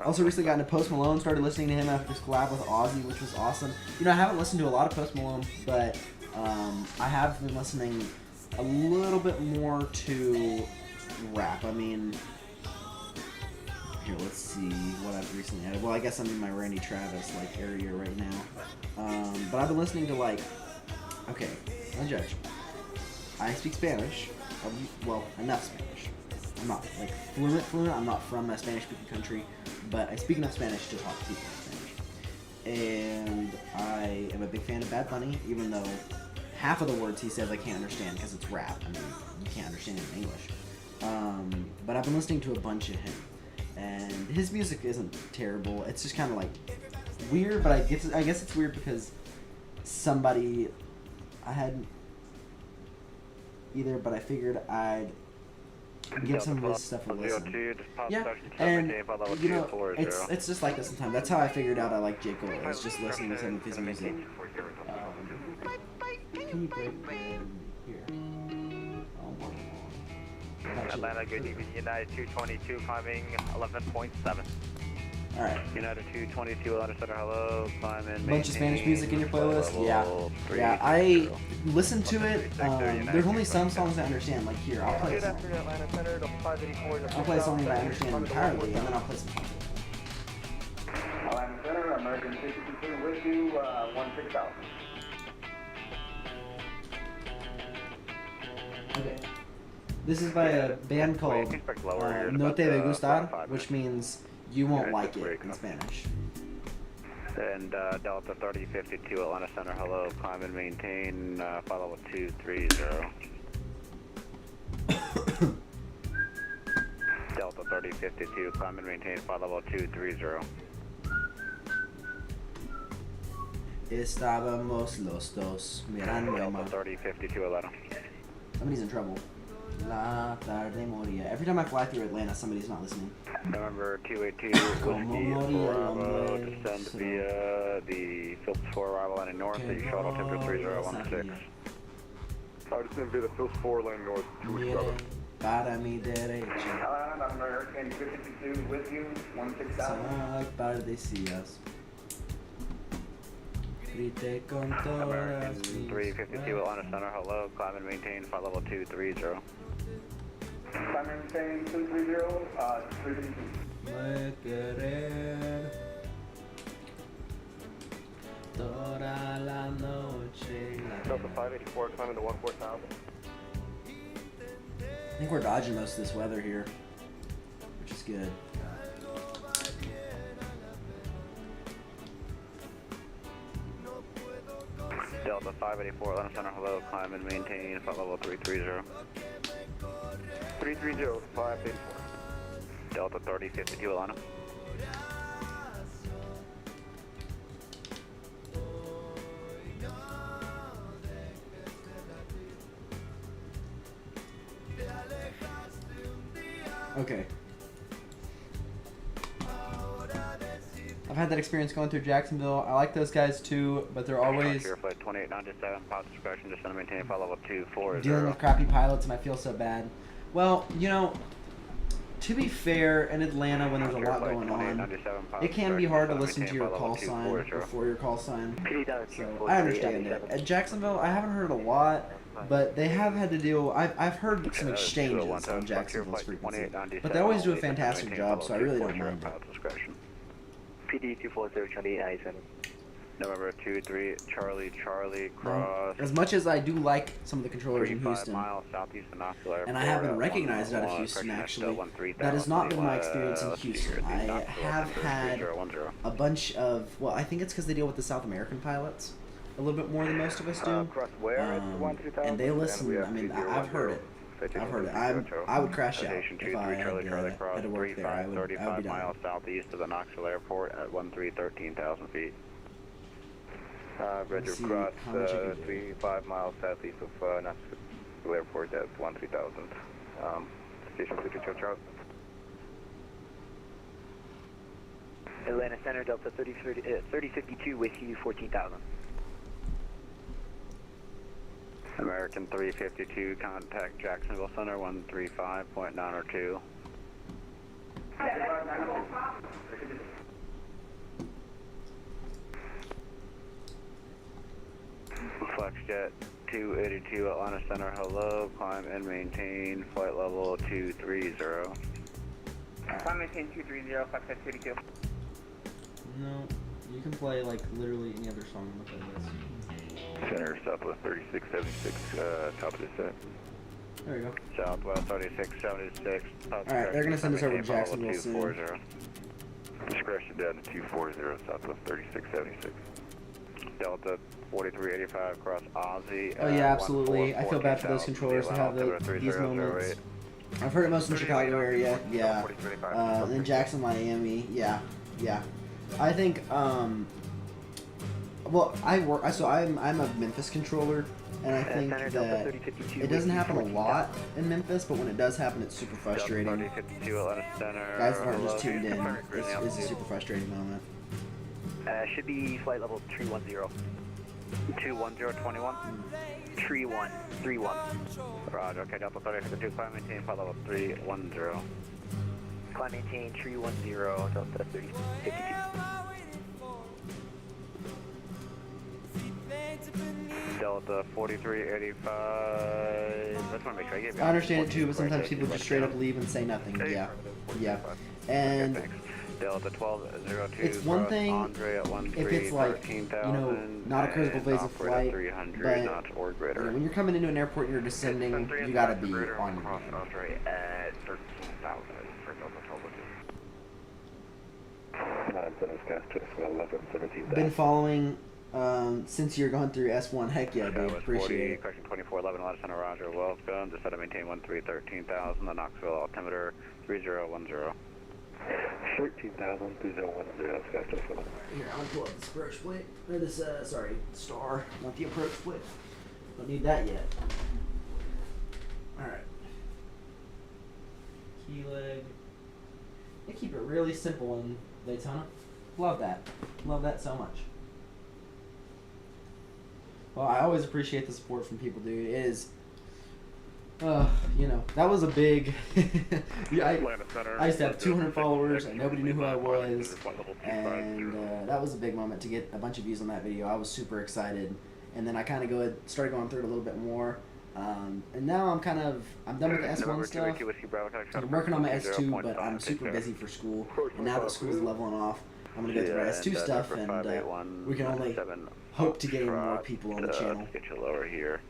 Also recently got into Post Malone, started listening to him after his collab with Ozzy, which was awesome. You know, I haven't listened to a lot of Post Malone, but I have been listening a little bit more to rap. I mean, here, let's see what I've recently had. Well, I guess I'm in my Randy Travis like area right now. But I've been listening to like, okay, don't judge. I speak Spanish. Well, enough Spanish. I'm not like fluent. I'm not from a Spanish-speaking country, but I speak enough Spanish to talk to people in Spanish. And I am a big fan of Bad Bunny, even though half of the words he says I can't understand because it's rap. I mean, you can't understand it in English. But I've been listening to a bunch of him, and his music isn't terrible. It's just kind of like weird, but I guess it's weird because somebody I hadn't either, but I figured I'd give some of his stuff a listen. Yeah, and you know, it's just like this sometimes. That's how I figured out I like J. Cole. It's just listening to some of his music. Can you break here? Oh my God. Atlanta, good evening. United 222, climbing 11.7. Alright. United 222, Atlanta Center, hello, climbing. Bunch of Spanish music in your playlist? Yeah, I listen to it. There's only some songs I understand. Like here, I'll play a song. I'll play a song that I understand entirely, and then I'll play some songs. Atlanta Center, American 62 with you, 16,000. Okay. This is by a band called No Te Va Gustar, which means you won't like it in Spanish. And Delta 3052 Atlanta Center, hello, climb and maintain, flight level 230. Delta 3052, climb and maintain, flight level 230. Estábamos los dos mirando el Delta mar. 3052 Atlanta. Somebody's in trouble. La tarde moría. Every time I fly through Atlanta, somebody's not listening. November 282, Como Whiskey moría el Bravo, hombre, descend so- via the Phillips 4 arrival landing north, the shuttle temperature 3016. I just didn't be the Phillips 4 lane north, 2 weeks Mire ago. para mi derecha. I'm American 52 with you, 16000. Pardecías. Grité con todas American mis 352 Atlanta Center, hello, climb and maintain, flight level 230. I'm saying 230, 352. me querer toda la noche. Delta 584, climbing to 14,000. I think we're dodging most of this weather here, which is good. Delta 584 Atlanta Center, hello, climb and maintain, flight level 330. 330, 584. Delta 3052 Atlanta. Okay. I've had that experience going through Jacksonville. I like those guys too, but they're always Frontier flight 2897, pilot discretion, descend and maintain, flight level 240. dealing with crappy pilots, and I feel so bad. Well, you know, to be fair, in Atlanta, when there's a lot going on, it can be hard to listen to your call sign before your call sign. So I understand it. At Jacksonville, I haven't heard a lot, but they have had to deal. I've heard some exchanges on Jacksonville's frequency, but they always do a fantastic job, so I really don't mind it. PD 240 Charlie 897. November 23 Charlie cross. As much as I do like some of the controllers in 35 Houston, miles southeast of Knoxville Airport, and I have been recognized out of Houston actually, that has not been my experience in Houston. I have had a bunch of, well, I think it's because they deal with the South American pilots a little bit more than most of us do. Cross where? And they listen, I mean, I've heard it. I've heard it. I would crash out if I had to work there. I would be 35 done. miles southeast of the Knoxville Airport at 13,000 feet. Roger, see cross how much I can do. 35 miles southeast of Knoxville Airport at 13,000. Station 52 Charles. Atlanta Center, Delta 3052 with you, 14,000. American 352, contact Jacksonville Center 135.902. Flexjet 282 Atlanta Center, hello, climb and maintain, flight level 230. Climb maintain 230, Flexjet 282. No, you can play like literally any other song on the playlist. Center, Southwest 3676, top of the set. There we go. Southwest 3676. Alright, they're gonna send us over to Jacksonville soon. 240. Discretion down to 240, Southwest 3676. Delta 4385 across Aussie. Oh yeah, absolutely. I feel bad for those controllers that have these moments. I've heard it most in the Chicago area, yeah. In Jackson, Miami, yeah. I think, well, I'm a Memphis controller, and I think that it doesn't happen a lot in Memphis, but when it does happen, it's super frustrating. Guys that aren't just tuned in, it's a super frustrating moment. Should be flight level 310. 21021. 31. Roger, okay, Delta 3052, climb maintain, flight level 310. Climb maintain 310, Delta 3052. Delta 4385. I just want to make sure I gave you. I understand it too, but sometimes people just straight up leave and say nothing. Yeah. And Delta 1202. It's one cross thing Andre at if it's like, you know, not a critical phase of flight, 300 but knots or you greater. know, when you're coming into an airport and you're descending, you gotta be on your cross game. Andre at 13,000 for Delta 1202. Been following since you're going through S1. Heck yeah, dude. Appreciate it. Correction 2411, let us center Roger, welcome. Just set to maintain 13,000, the Knoxville altimeter 3010. 13,000, 3010, Sky Star. Here, I'm gonna pull up this approach split. Or this, sorry, star, not the approach split. Don't need that yet. Alright. Key leg. They keep it really simple in Daytona. Love that. Love that so much. Well, I always appreciate the support from people, dude. It is, you know, that was a big. Yeah, I used to have 200 followers and nobody knew who I was, and that was a big moment to get a bunch of views on that video. I was super excited, and then I kind of started going through it a little bit more, and now I'm done with the S1 stuff. I'm working on my S2, but I'm super busy for school, and now that school's leveling off, I'm gonna go through my S2 stuff, and we can only hope to gain more people on the channel. Get you lower here.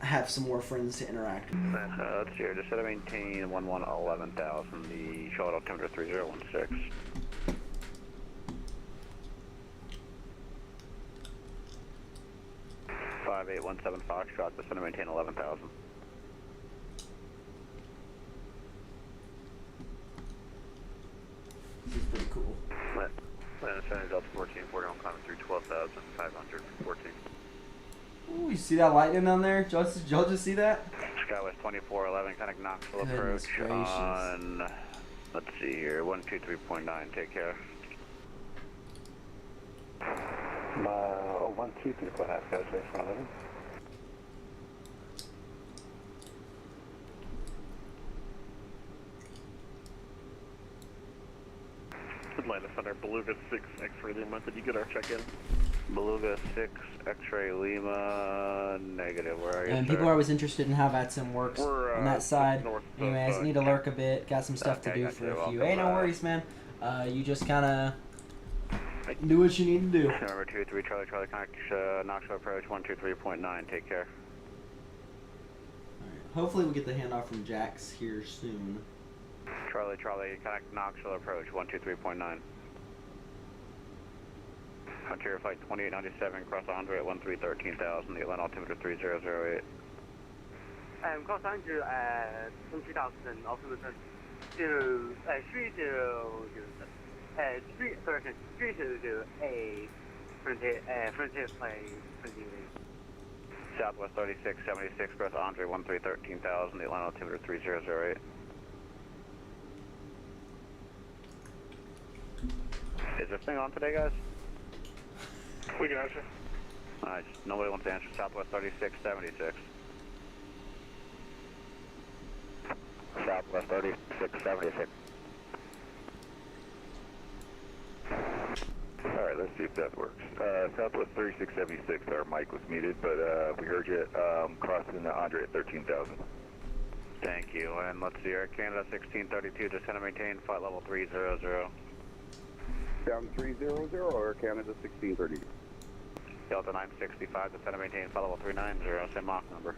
Have some more friends to interact with. Let's see here, just set to maintain 11,000, the short altimeter 3016. Five 5817 Foxtrot, just set to maintain 11,000. This is pretty cool. San Delta 14, 40 on climbing through 12,514. Ooh, you see that lightning down there? Did y'all just see that? Skywest 2411, kind of Knoxville Goodness approach gracious. on, let's see here, 123.9, take care. 123.9, Skywest 2411. Atlanta Center, Beluga 6, X-ray Lima. Did you get our check-in? Beluga 6, X-ray Lima, negative. Where are you, And sir? people are always interested in how VATSIM works We're, on that side. north of, Anyways, need to lurk a bit. Got some stuff to Okay, do gotcha. for a few. Welcome, Hey, no worries, man. You just kind of do what you need to do. Number 23, Charlie, connect, Knoxville approach 123.9, take care. Alright. Hopefully we get the handoff from Jax here soon. Charlie, connect Knoxville approach 123.9. Frontier flight 2897, cross 100 at 13,000, the Atlanta altimeter 3008. Cross 100 at 13,000, altimeter 300A, frontier flight 28. Southwest 3676, cross 100 13,000, the Atlanta altimeter 3008. Is this thing on today, guys? We can answer. Nice. Nobody wants to answer. Southwest 3676. Southwest 3676. Alright, let's see if that works. Southwest 3676, our mic was muted, but we heard you. Crossing the Andre at 13,000. Thank you. And let's see, Air Canada 1632, just to maintain flight level 300. Down 300 or Canada 1630. Delta 965, just to maintain flight level 390, same Mach number.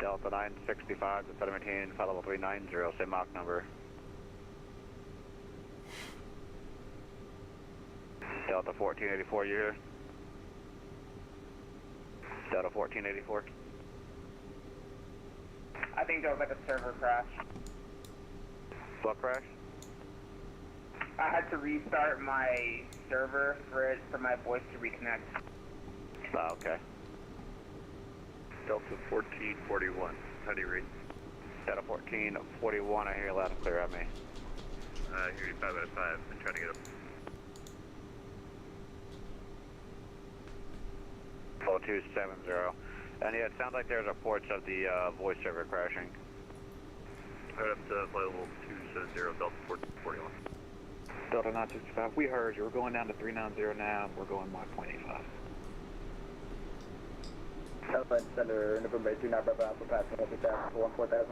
Delta 965, just to maintain flight level 390, same Mach number. Delta 1484, you here? Delta 1484. I think there was like a server crash. What crash? I had to restart my server for my voice to reconnect. Oh, okay. Delta 1441. How do you read? Delta 1441, I hear you loud and clear at me. I hear you 5 out of 5. I'm trying to get up. 0270. And yeah, it sounds like there's reports of the voice server crashing. Right up to flight level 270, Delta 1441. Delta 965, we heard you. We're going down to 390 now. We're going Mach 0.85. Southland Center, November 29 Bravo Alpha, passing 1,000 to 14,000.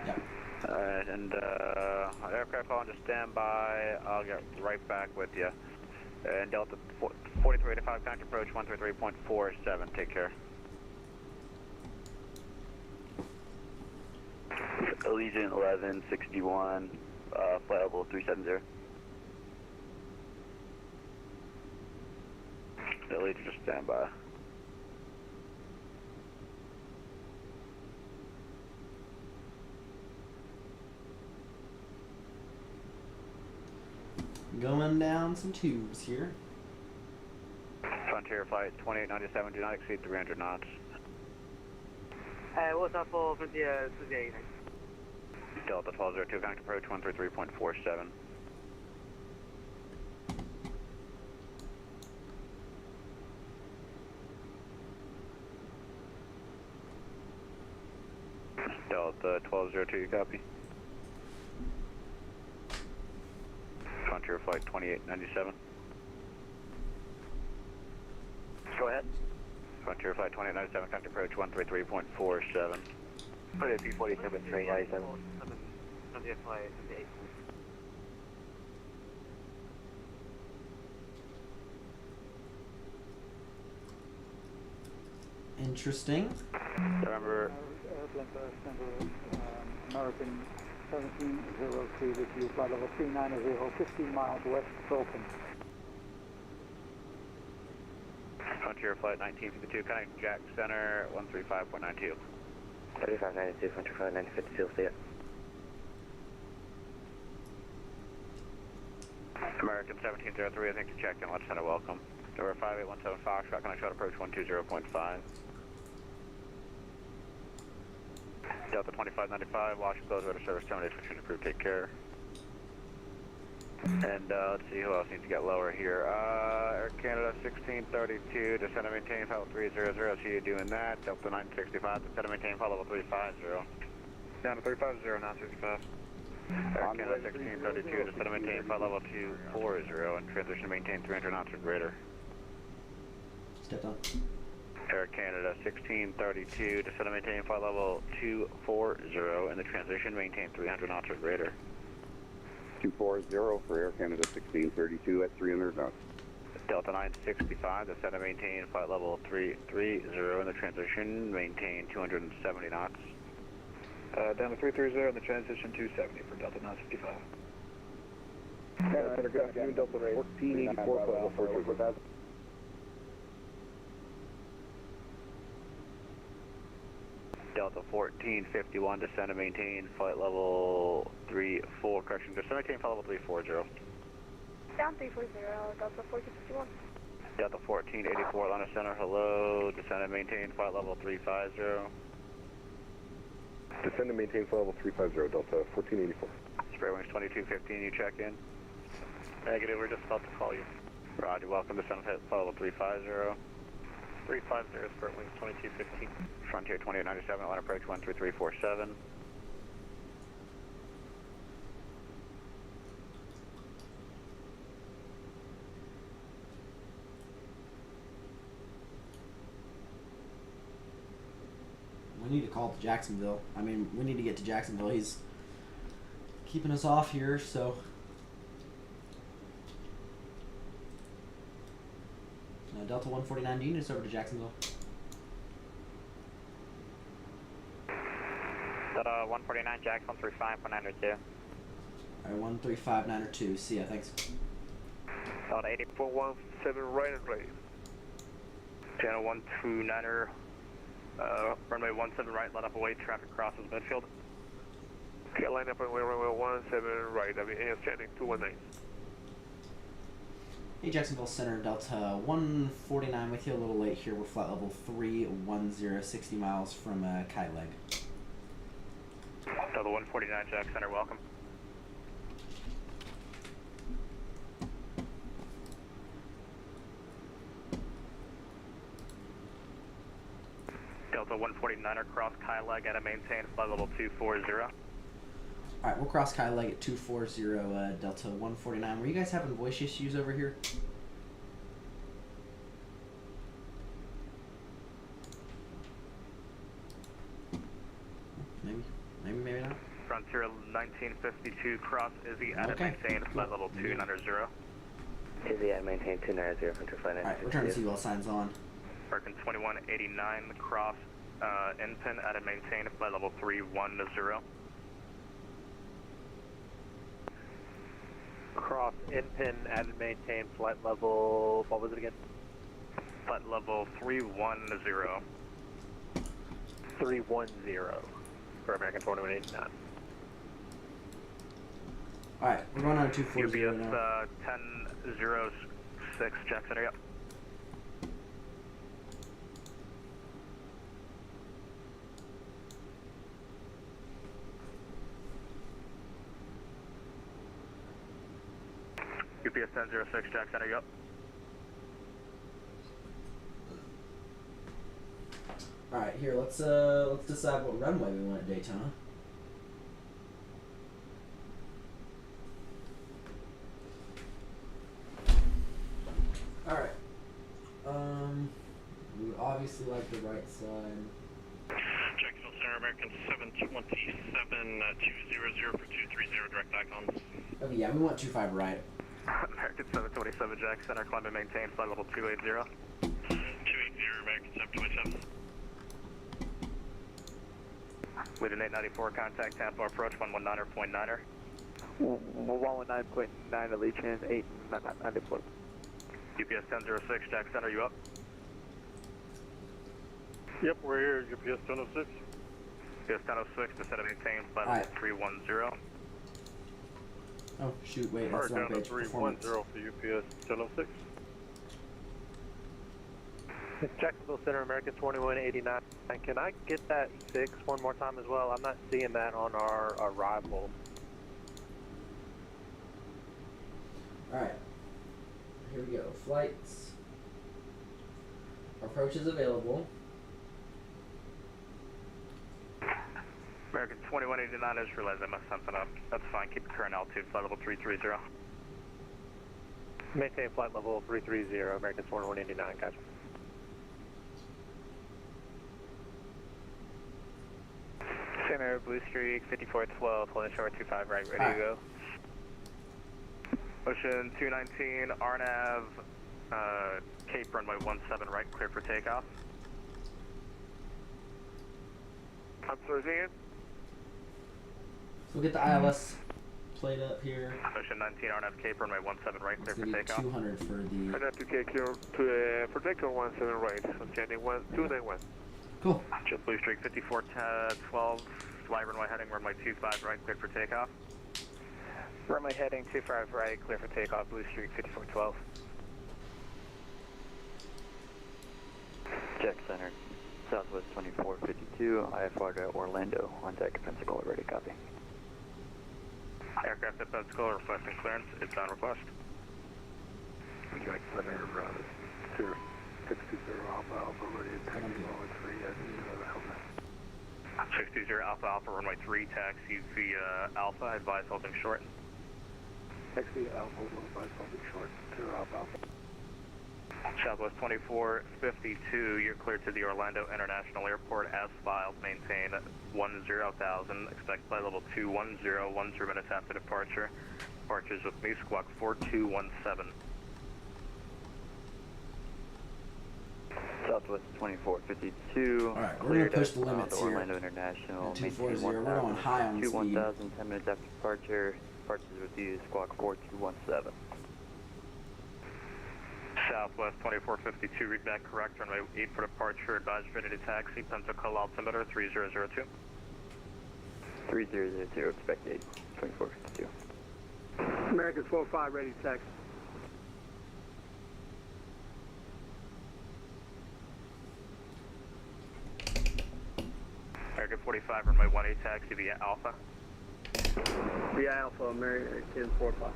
Yeah. Alright, and aircraft on to standby. I'll get right back with you. And Delta 4385, contact approach 133.47. Take care. Allegiant 1161, flight level 370. Allegiant, just stand by. Going down some tubes here. Frontier flight 2897, do not exceed 300 knots. What's up for Frontier 38? Delta 1202, contact approach 133.47. Delta 1202, you copy? Frontier flight 2897. Go ahead. Frontier flight 2897, contact approach 133.47. Put it P47 397. Frontier flight 58. Interesting. Remember, American 1702 with you, flight level 390, 15 miles west of Open. Frontier flight 1952, connect Jack Center 135.92. 3592, Frontier flight 1952, see it. American 1703, I think you checked in, let's send a welcome. Number 5817 Foxtrot, connect short approach 120.5. Delta 2595, watch close, order service terminated, switch approved, take care. And let's see who else needs to get lower here. Air Canada 1632, descend and maintain flight level 300, see you doing that. Delta 965, descend and maintain flight level 350. Down to 350, 965. Air Canada 1632, descend and maintain flight level 240, and transition to maintain 300 knots or greater. Step down. Air Canada 1632, descend and maintain flight level 240, and the transition maintain 300 knots or greater. 240 for Air Canada 1632 at 300 knots. Delta 965, descend and maintain flight level 330, and the transition maintain 270 knots. Down to 330 and the transition 270 for Delta 965. Center, good afternoon, Delta 1484, flight level 420. Delta 1451, descend and maintain flight level 34, correction, descend and maintain flight level 340. Down 340, Delta 1451. Delta 1484, Atlanta Center, hello, descend and maintain flight level 350. Descend and maintain flight level 350, Delta 1484. Spray wings 2215, you check in. Negative, we're just about to call you. Roger, welcome, descend and flight level 350. 350, Spurt Wings 2215. Frontier 2897, line approach 13347. We need to call to Jacksonville. I mean, we need to get to Jacksonville. He's keeping us off here, so. Delta 149, do you need us over to Jacksonville? Delta 149, Jack 135.902. Alright, 135902. See ya, thanks. Delta 8417, right and right. Channel 129er, runway 17 right, let up away, traffic crosses midfield. Okay, line up on runway 17 right, AS Channing 219. Hey, Jacksonville Center, Delta 149 with you, a little late here. We're flight level 310, 60 miles from Kai Leg. Delta 149, Jack Center, welcome. Delta 149er, cross Kai Leg at a maintain flight level 240. Alright, we'll cross Kai Leg at 240, Delta 149. Were you guys having voice issues over here? Maybe, maybe not. Frontier 1952, cross Izzy at Okay. maintain flight level 290. Izzy at maintain 290, Frontier Flight Alright, return to seatbelt signs on. American 2189, cross Inpin at and maintain flight level 310. Cross Inpin at and maintain flight level, what was it again? Flight level 310. 310 for American 2189. Alright, we're going on a 240 UPS now. 1006, Jackson, are you up? UPS 1006, Jackson, are you up? Alright, here, let's decide what runway we want at Daytona. Alright. We would obviously like the right side. Jacksonville Center, American 727, 200 for 230, direct icons. Okay, yeah, we want 25 right. American 727, Jack Center, climb and maintain, flight level 280. 280, American 727. Lead an 894, contact Tampa approach 119.9er. 119.9 Allegiant 894. UPS 1006, Jack Center, you up? Yep, we're here, UPS 1006. UPS 1006, descend and maintain, flight Alright. level 310. Oh, shoot, wait, that's the wrong page. Performance. for UPS 1006. Jacksonville Center, American 2189. Can I get that 6 one more time as well? I'm not seeing that on our arrival. Alright. Here we go. Flights. Approach is available. American 2189, I just realized I messed something up. That's fine, keep current altitude, flight level 330. Maintain flight level 330, American 2189, gotcha. Center, Blue Streak, 5412, holding short 25 right, ready to go. Ocean 219, RNAV, Cape runway 17 right, clear for takeoff. I'm sorry, again? So we'll get the ILS plate up here. Ocean 19, RNAV, Cape runway 17 right, clear It's for gonna be takeoff. 200 for the... RNAV to Cape for takeoff 17 right, standing 291. Cool. Just Blue Streak, 5412, fly runway heading, runway 25 right, clear for takeoff. Runway heading 25 right, clear for takeoff, Blue Streak, 5412. Jack Center, Southwest 2452, IFR to Orlando, on deck, Pensacola, ready, copy. Aircraft at Pensacola requesting clearance, it's on request. Jack Center, 620 Alpha Alpha, ready to taxi runway 3 at 620 Alpha Alpha, runway 3, taxi via Alpha, advise holding short. Taxi Alpha, advise holding short to Alpha Alpha. Southwest 2452, you're cleared to the Orlando International Airport as filed, maintain 10,000, expect flight level 210, 10 minutes after departure. Departures with me, squawk 4217. Southwest 2452. Alright, we're going to push the limits here. Orlando International, At 240, we're going high on the speed. 1000, 10 minutes after departure. Departures with you, squawk 4217. Southwest 2452, read back correct, runway 8 for departure, advise ready to taxi, Pensacola altimeter 3002. 3002, expect 8, 2452. American 45 ready to taxi. American 45, runway 18, taxi via Alpha. Via Alpha, American 45.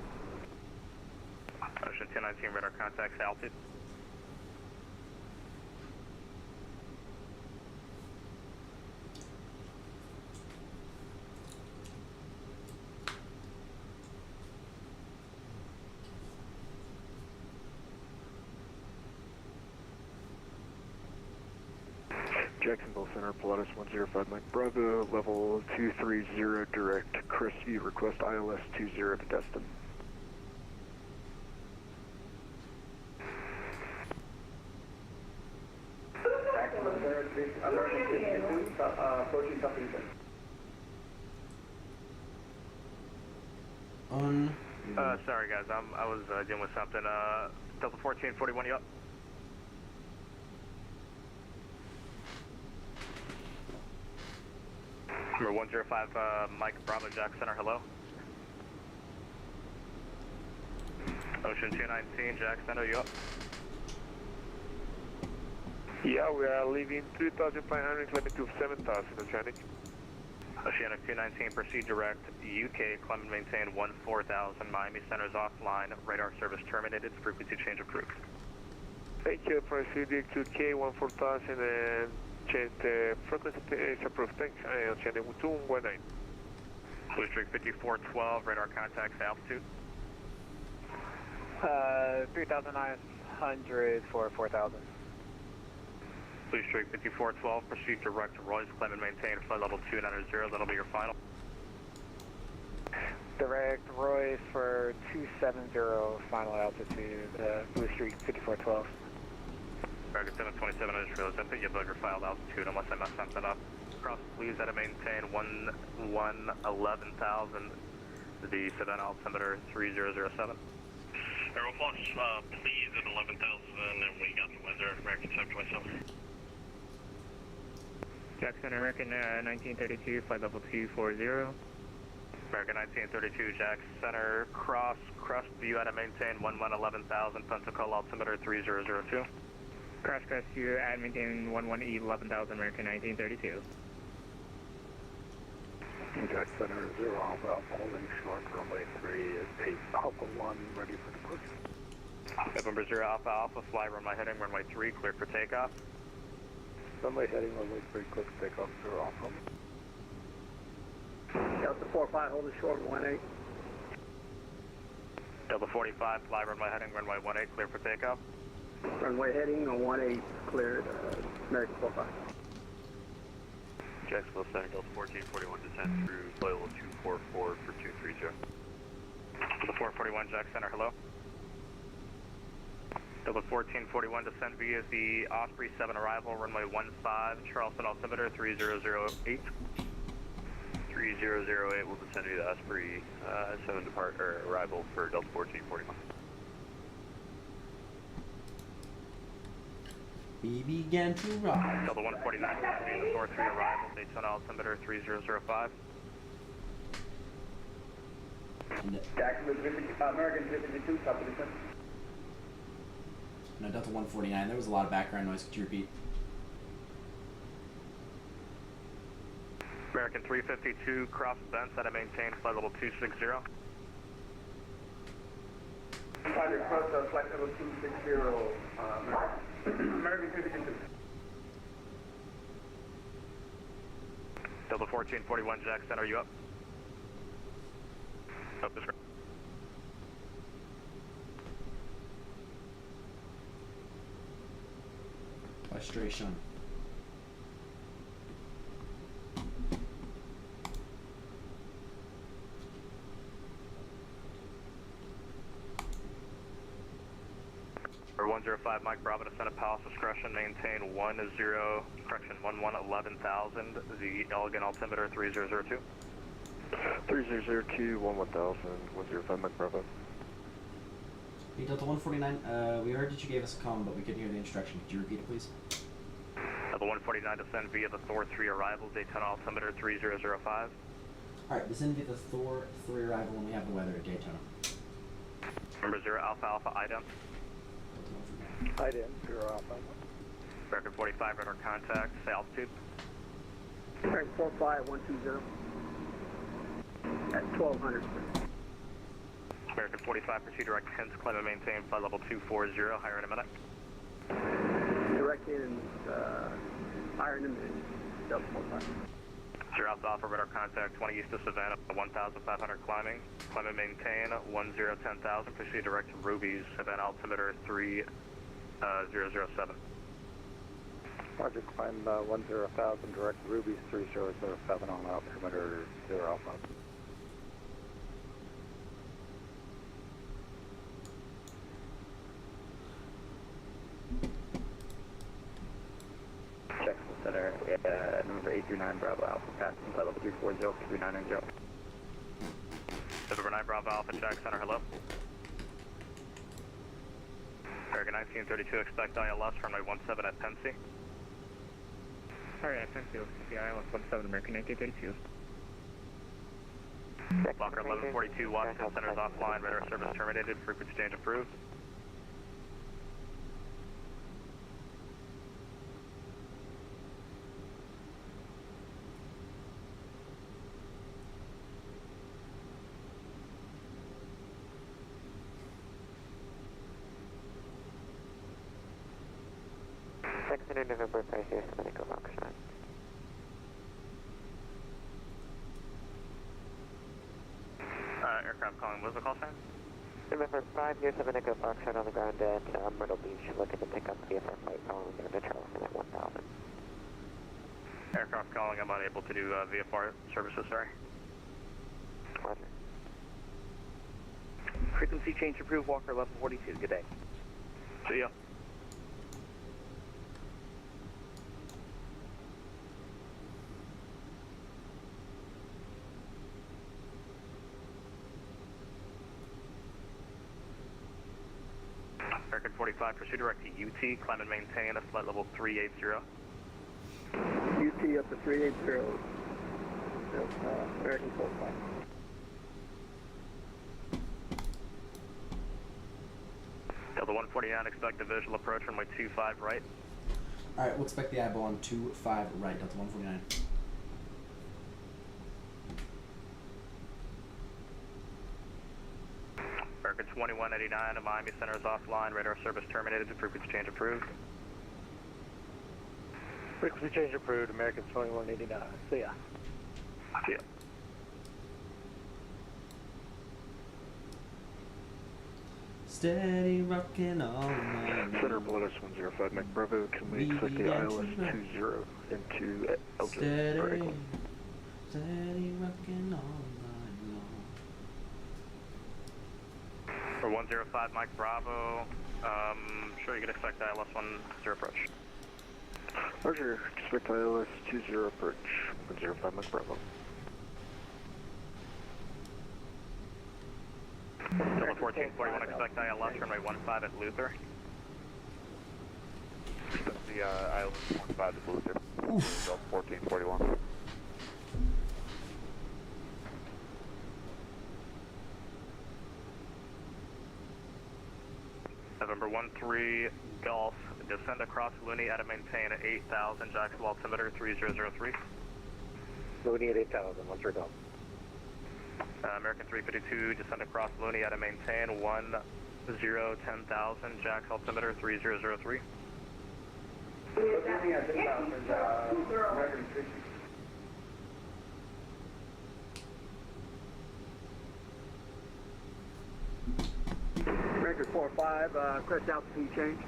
Ocean 219, radar contacts altitude. Jacksonville Center, Pilatus 105 Mike Bravo, level 230 direct, Crestview, request ILS 20 to Destin. Jacksonville Center, American 52, approaching Tuffington. Sorry guys, I was dealing with something. Delta 1441, you up? Number 105, Mike Bravo Jack Center, hello. Ocean 219, Jack Center, you up? Yeah, we are leaving 3,500, climbing to 7,000, Oceanic. Oceanic 219, proceed direct, UK, climb and maintain 14,000, Miami Center is offline, radar service terminated, frequency change approved. Thank you, proceed to K 14,000 and change the frequency is approved. Thanks, Oceanic 219. Blue Streak 5412, radar contacts, altitude. 3,900 for 4,000. Blue Streak 5412, proceed direct to Royce, climb and maintain flight level 290, that'll be your final. Direct Royce for 270, final altitude, Blue Streak 5412. American 727, I just realized I think you have your filed altitude unless I messed something up. Cross, please, at a maintain 11,000, the Savannah altimeter 3007. Aero Fox, please at 11,000, and we got the weather, American 727. Jackson, American 1932, flight level 240. American 1932, Jack Center, cross, crest view at a maintain 11,000, Pensacola altimeter 3002. Crash crest view at maintain 11,000, American 1932. Jack Center, 0 Alpha, holding short, runway 3 is 8 Alpha 1, ready for departure. November 0 Alpha Alpha, fly runway heading, runway 3, cleared for takeoff. Runway heading, runway 3, clear for takeoff, 0 Alpha. Delta 45, holding short, 18. Delta 45, fly runway heading, runway 18, clear for takeoff. Runway heading, 18, cleared, American 45. Jacksonville Center, Delta 1441, descend through flight level 244 for 230. Delta 441, Jack Center, hello. Delta 1441, descend via the Osprey 7 arrival, runway 15, Charleston altimeter 3008. 3008 will descend via the Osprey 7 arrival for Delta 1441. We began to rise. Delta 149, the Thor 3 arrival, Daytona altimeter 3005. Jacksonville, American 52, top of the center. No, Delta 149. There was a lot of background noise. Could you repeat? American 352, cross Bence at a maintain flight level 260. Pilot cross flight level 260, American 52. Delta 1441, Jack Center, are you up? Up this right. Frustration. Or 105, Mike Bravo, descend at Palace Discretion, maintain 11,000, the Elegant altimeter 3002. 3002, 11,000, 105 Mike Bravo. Hey, Delta 149, we heard that you gave us a comm, but we couldn't hear the instruction. Could you repeat it, please? Delta 149, descend via the Thor 3 arrival, Daytona altimeter 3005. Alright, descend via the Thor 3 arrival when we have the weather at Daytona. Number 0 Alpha Alpha, IDEM. IDEM, 0 Alpha. American 45, radar contact, say altitude. American 45, 120. At 1200. American 45, proceed direct hence, climb and maintain flight level 240, higher in a minute. Direct in, higher in a minute, Delta 45. 0 Alpha Alpha, radar contact 20 east of Savannah, 1,500 climbing. Climb and maintain 10,000, proceed direct to Ruby's, Savannah altimeter 3007. Roger, climb 10,000, direct Ruby's 3007 on altimeter 0 Alpha. Check the center, number 839 Bravo Alpha, passing level 340, 3990. November 9 Bravo Alpha, check center, hello. American 1932, expect ILS runway 17 at Pensy. Sorry, Pensy, the ILS 17 American 1932. Locker 1142, Washington Center's offline, radar service terminated, frequency change approved. November 5 here, Domenico Foxtrot. Aircraft calling, what was the call sign? November 5 here, Domenico Foxtrot on the ground at Myrtle Beach, looking to pick up VFR flight following down to Charleston at 1000. Aircraft calling, I'm unable to do VFR services, sorry. Roger. Frequency change approved, Walker 1142, good day. See ya. American 45, pursue direct to UT, climb and maintain a flight level 380. UT up to 380, American 45. Delta 149, expect a visual approach runway 25 right. Alright, we'll expect the eyeball on 25 right, Delta 149. American 2189, Miami Center is offline, radar service terminated, frequency change approved. Frequency change approved, American 2189. See ya. See ya. Steady rockin' all night. Center Bloodus 105 Mike Bravo, can we expect the ILS 20 into Elgin? Steady, steady rockin' all night long. For 105 Mike Bravo, sure you can expect ILS 10 approach. Roger, expect ILS 20 approach, 105 Mike Bravo. Delta 1441, expect ILS runway 15 at Luther. Expect the ILS 15 at Luther. Delta 1441. November 13 Golf, descend across Looney at a maintain at 8,000, Jacksonville altimeter 3003. Looney at 8,000, what's your go? American 352, descend across Looney at a maintain 10,000, Jack altimeter 3003. Record 45, crest altitude change.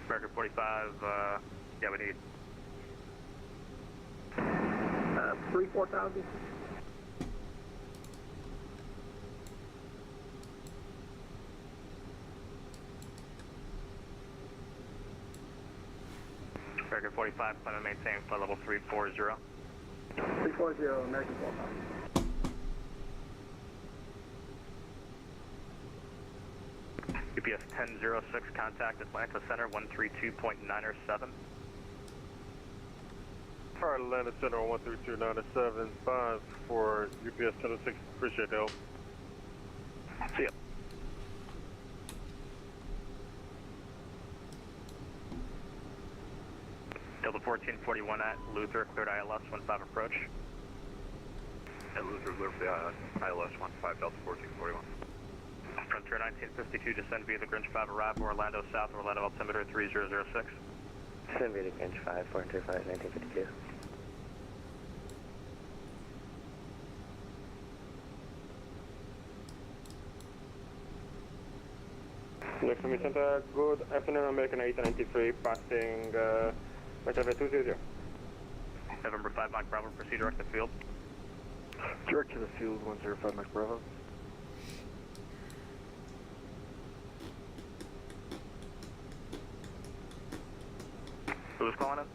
Record 45, yeah, we need 4,000. Record 45, climb and maintain flight level 340. 340, American 45. UPS 1006, contact Atlanta Center 132.907. Alright, Atlanta Center 132.975 for UPS 1006. Appreciate the help. See ya. Delta 1441 at Luther, cleared ILS 15 approach. At Luther, clear for the ILS 15 Delta 1441. Frontier 1952, descend via the Grinch 5, arrive Orlando South, Orlando altimeter 3006. Descend via the Grinch 5, 425, 1952. Next to me, Center. Good afternoon, American 893, passing Vector 200. November 5 Mike Bravo, proceed direct to field. Direct to the field, 105 Mike Bravo. Who's calling in?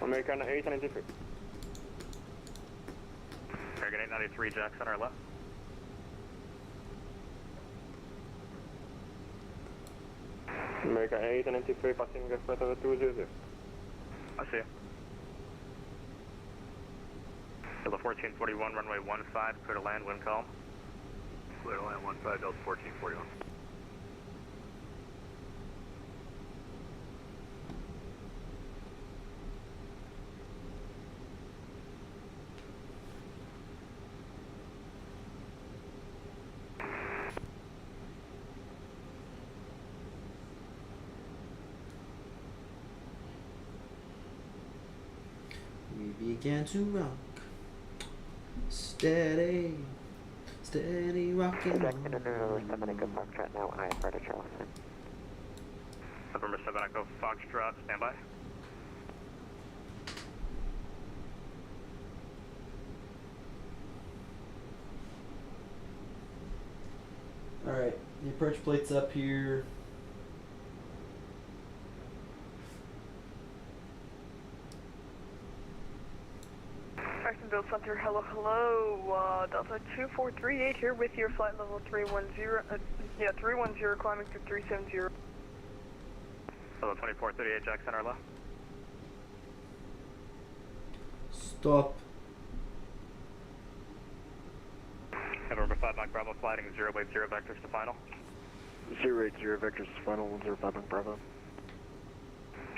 American 893. American 893, Jack Center left. American 893, passing Vector 200. I see you. Delta 1441, runway 15, clear to land, wind calm. Clear to land 15, Delta 1441. We began to rock. Steady, steady rocking Jack November 7 Echo Foxtrot now IFR to Charleston. November 7 Echo Foxtrot, stand by. Alright, the approach plate's up here. Jacksonville Center, hello, Delta 2438 here with your flight level 310, 310 climbing to 370. Hello, 2438, Jack Center left. Stop. November 5 Mike Bravo, flighting 080 vectors to final. 080 vectors to final, 105 Mike Bravo.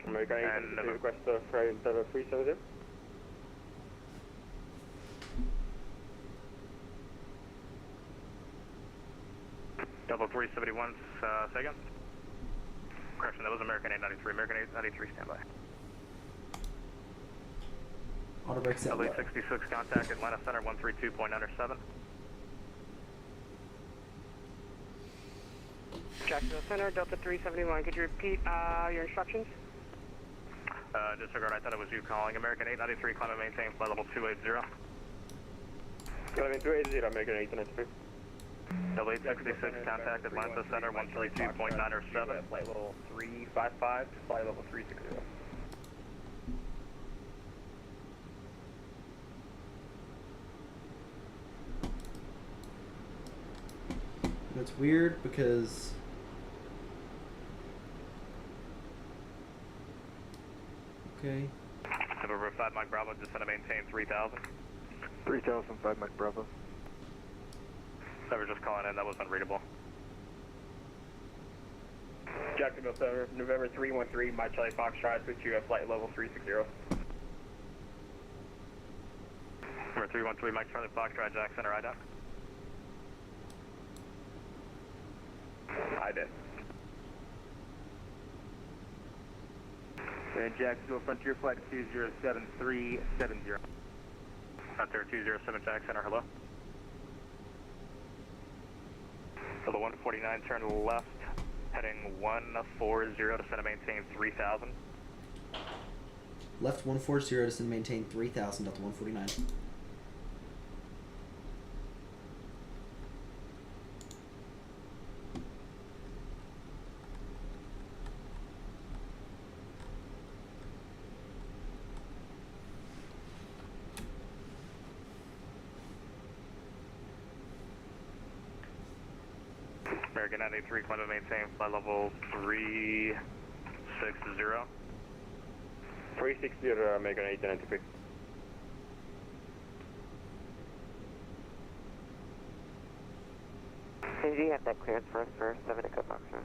American 893, request flight 370. Double 371, second. Correction, that was American 893. American 893, stand by. Auto brake set. LA 66, contact Atlanta Center 132.97. Jacksonville Center, Delta 371, could you repeat your instructions? Disregard, I thought it was you calling. American 893, climb and maintain flight level 280. Climbing 280, American 893. LA 66, contact Atlanta Center 132.97. Flight level 355 to flight level 360. That's weird because okay. November 5 Mike Bravo, descend and maintain 3000. 3005 Mike Bravo. I was just calling in, that was unreadable. Jacksonville Center, November 313, Mike Charlie Foxtrot, switch you at flight level 360. Number 313, Mike Charlie Foxtrot, Jack Center, IDOC. I did. And Jacksonville Frontier Flight 207-370. Frontier 207, Jack Center, hello. So the 149, turn left, heading 140, descend and maintain 3000. Left 140, descend and maintain 3000, Delta 149. American 93, climb and maintain flight level 360. 360, American 893. Did you have that clearance for us for 7 Echo Foxtrot?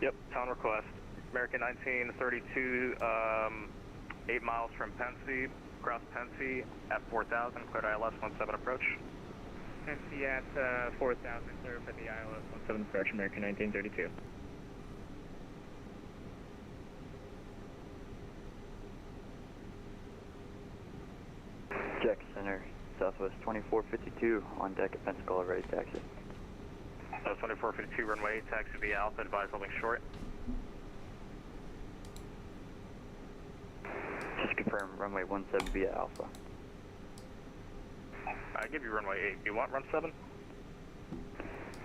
Yep, town request. American 1932, 8 miles from Pensy, cross Pensy at 4000, cleared ILS 17 approach. MC at 4,000, clear for the ILS 17 approach, American 1932. Jack Center, Southwest 2452, on deck at Pensacola, ready taxi. 2452 runway 8, taxi via Alpha, advise holding short. Just confirm runway 17 via Alpha. I give you runway 8. Do you want run 7?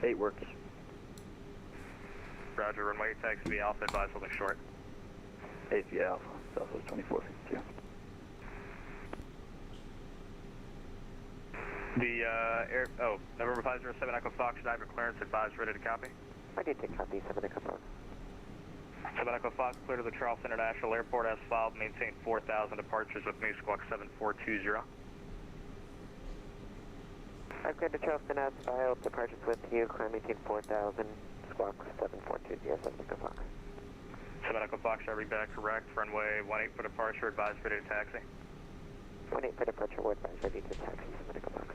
8 works. Roger, runway 8, taxi via Alpha, advise holding short. 8 via Alpha, Southwest 2452. The November 507 Echo Fox, diver clearance, advised, ready to copy. I need to copy 7 Echo Fox. 7 Echo Fox, clear to the Charleston International Airport as filed, maintain 4,000 departures with New Squawk 7420. I've got the Charleston as filed, departures with you, climb maintain 4,000, squawk 7420, 7 Echo Fox. 7 Echo Fox, I read that correct, runway 18 for departure, advised, ready to taxi. 18 for departure, word advised, ready to taxi, 7 Echo Fox.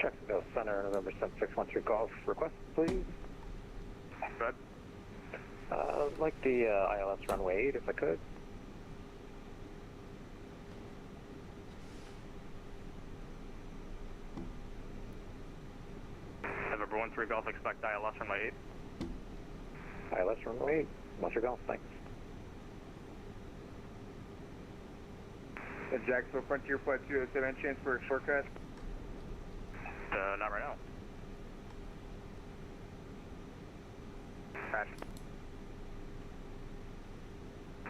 Jacksonville Center, November 7613 golf request, please. Go ahead. I'd like the ILS runway 8 if I could. November 13 Golf, expect ILS runway 8. ILS runway 8, Monster Golf, thanks. Jacksonville Frontier Flight 207, chance for a short crash? Not right now. Crash.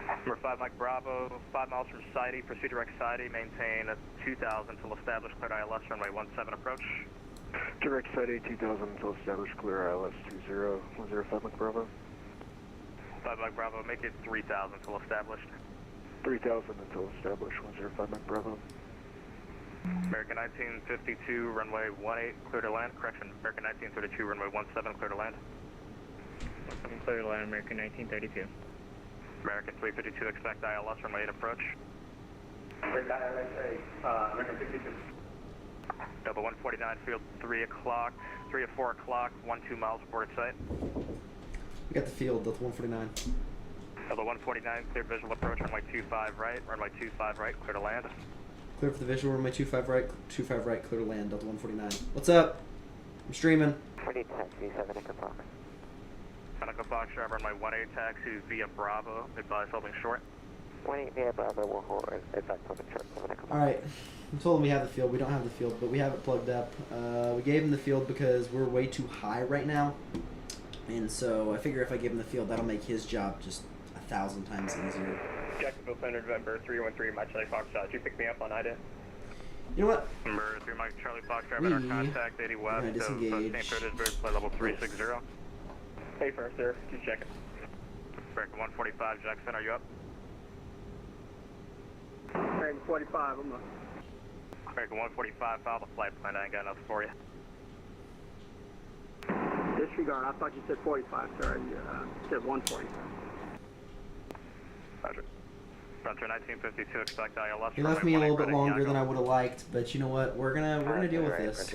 Number 5 Mike Bravo, 5 miles from Sidey, proceed direct Sidey, maintain 2,000 until established, cleared ILS runway 17 approach. Direct Sidey 2000 until established, clear ILS 20105 Mike Bravo. 5 Mike Bravo, make it 3,000 until established. 3000 until established, 105 Mike Bravo. American 1952, runway 18, clear to land. Correction, American 1932, runway 17, clear to land. Clear to land, American 1932. American 352, expect ILS runway 8 approach. American 52. Double 149, field 3 o'clock, 3 to 4 o'clock, 12 miles board site. We got the field, Delta 149. Double 149, clear visual approach, runway 25 right, runway 25 right, clear to land. Clear for the visual, runway 25 right, 25 right, clear to land, Delta 149. What's up? I'm streaming. I need taxi, 7 Echo Fox. 7 Echo Fox, runway 18, taxi via Bravo, advise holding short. 18 via Bravo will hold, advise holding short, 7 Echo Fox. Alright, I'm told we have the field. We don't have the field, but we have it plugged up. We gave him the field because we're way too high right now. And so I figure if I give him the field, that'll make his job just 1,000 times easier. Jacksonville Center, November 313, Mike Charlie Fox, did you pick me up on IDA? You know what? Number 3 Mike Charlie Fox, driving our contact 80 west of St. Petersburg, flight level 360. Hey, first, sir. Just checking. American 145, Jackson, are you up? American 45, I'm up. American 145, file the flight plan, I ain't got enough for you. Disregard, I thought you said 45, sorry. You said 145. Roger. Frontier 1952, expect ILS. He left me a little bit longer than I would have liked, but you know what? We're gonna deal with this.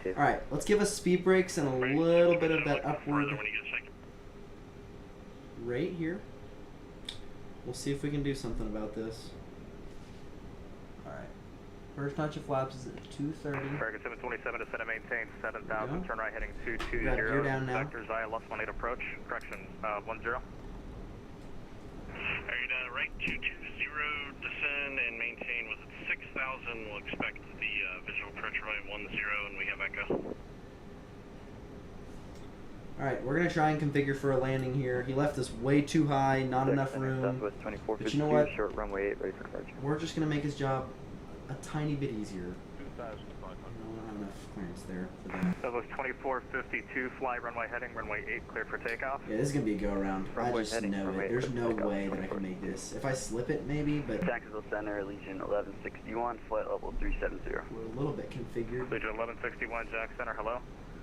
All right, let's give us speed brakes and a little bit of that upward rate here. We'll see if we can do something about this. All right, first notch of flaps is at 230. American 727 descend and maintain 7,000. Turn right heading 220. Grab gear down now. Vectors ILS 18 approach. Correction 10. Alright, right 220, descend and maintain with 6,000. We'll expect the visual approach runway 10, and we have echo. Alright, we're going to try and configure for a landing here. He left us way too high, not enough room. But you know what? Short runway 8, ready for departure. We're just going to make his job a tiny bit easier. We don't have enough clearance there for that. That was 2452, fly runway heading, runway 8, cleared for takeoff. Yeah, this is going to be a go-around. I Runway just heading, know runway it. There's eight, no takeoff, way that I can make this. If I slip it, maybe, but Jacksonville Center, Legion 1161, flight level 370. we're a little bit configured. Legion 1161, Jack Center, hello.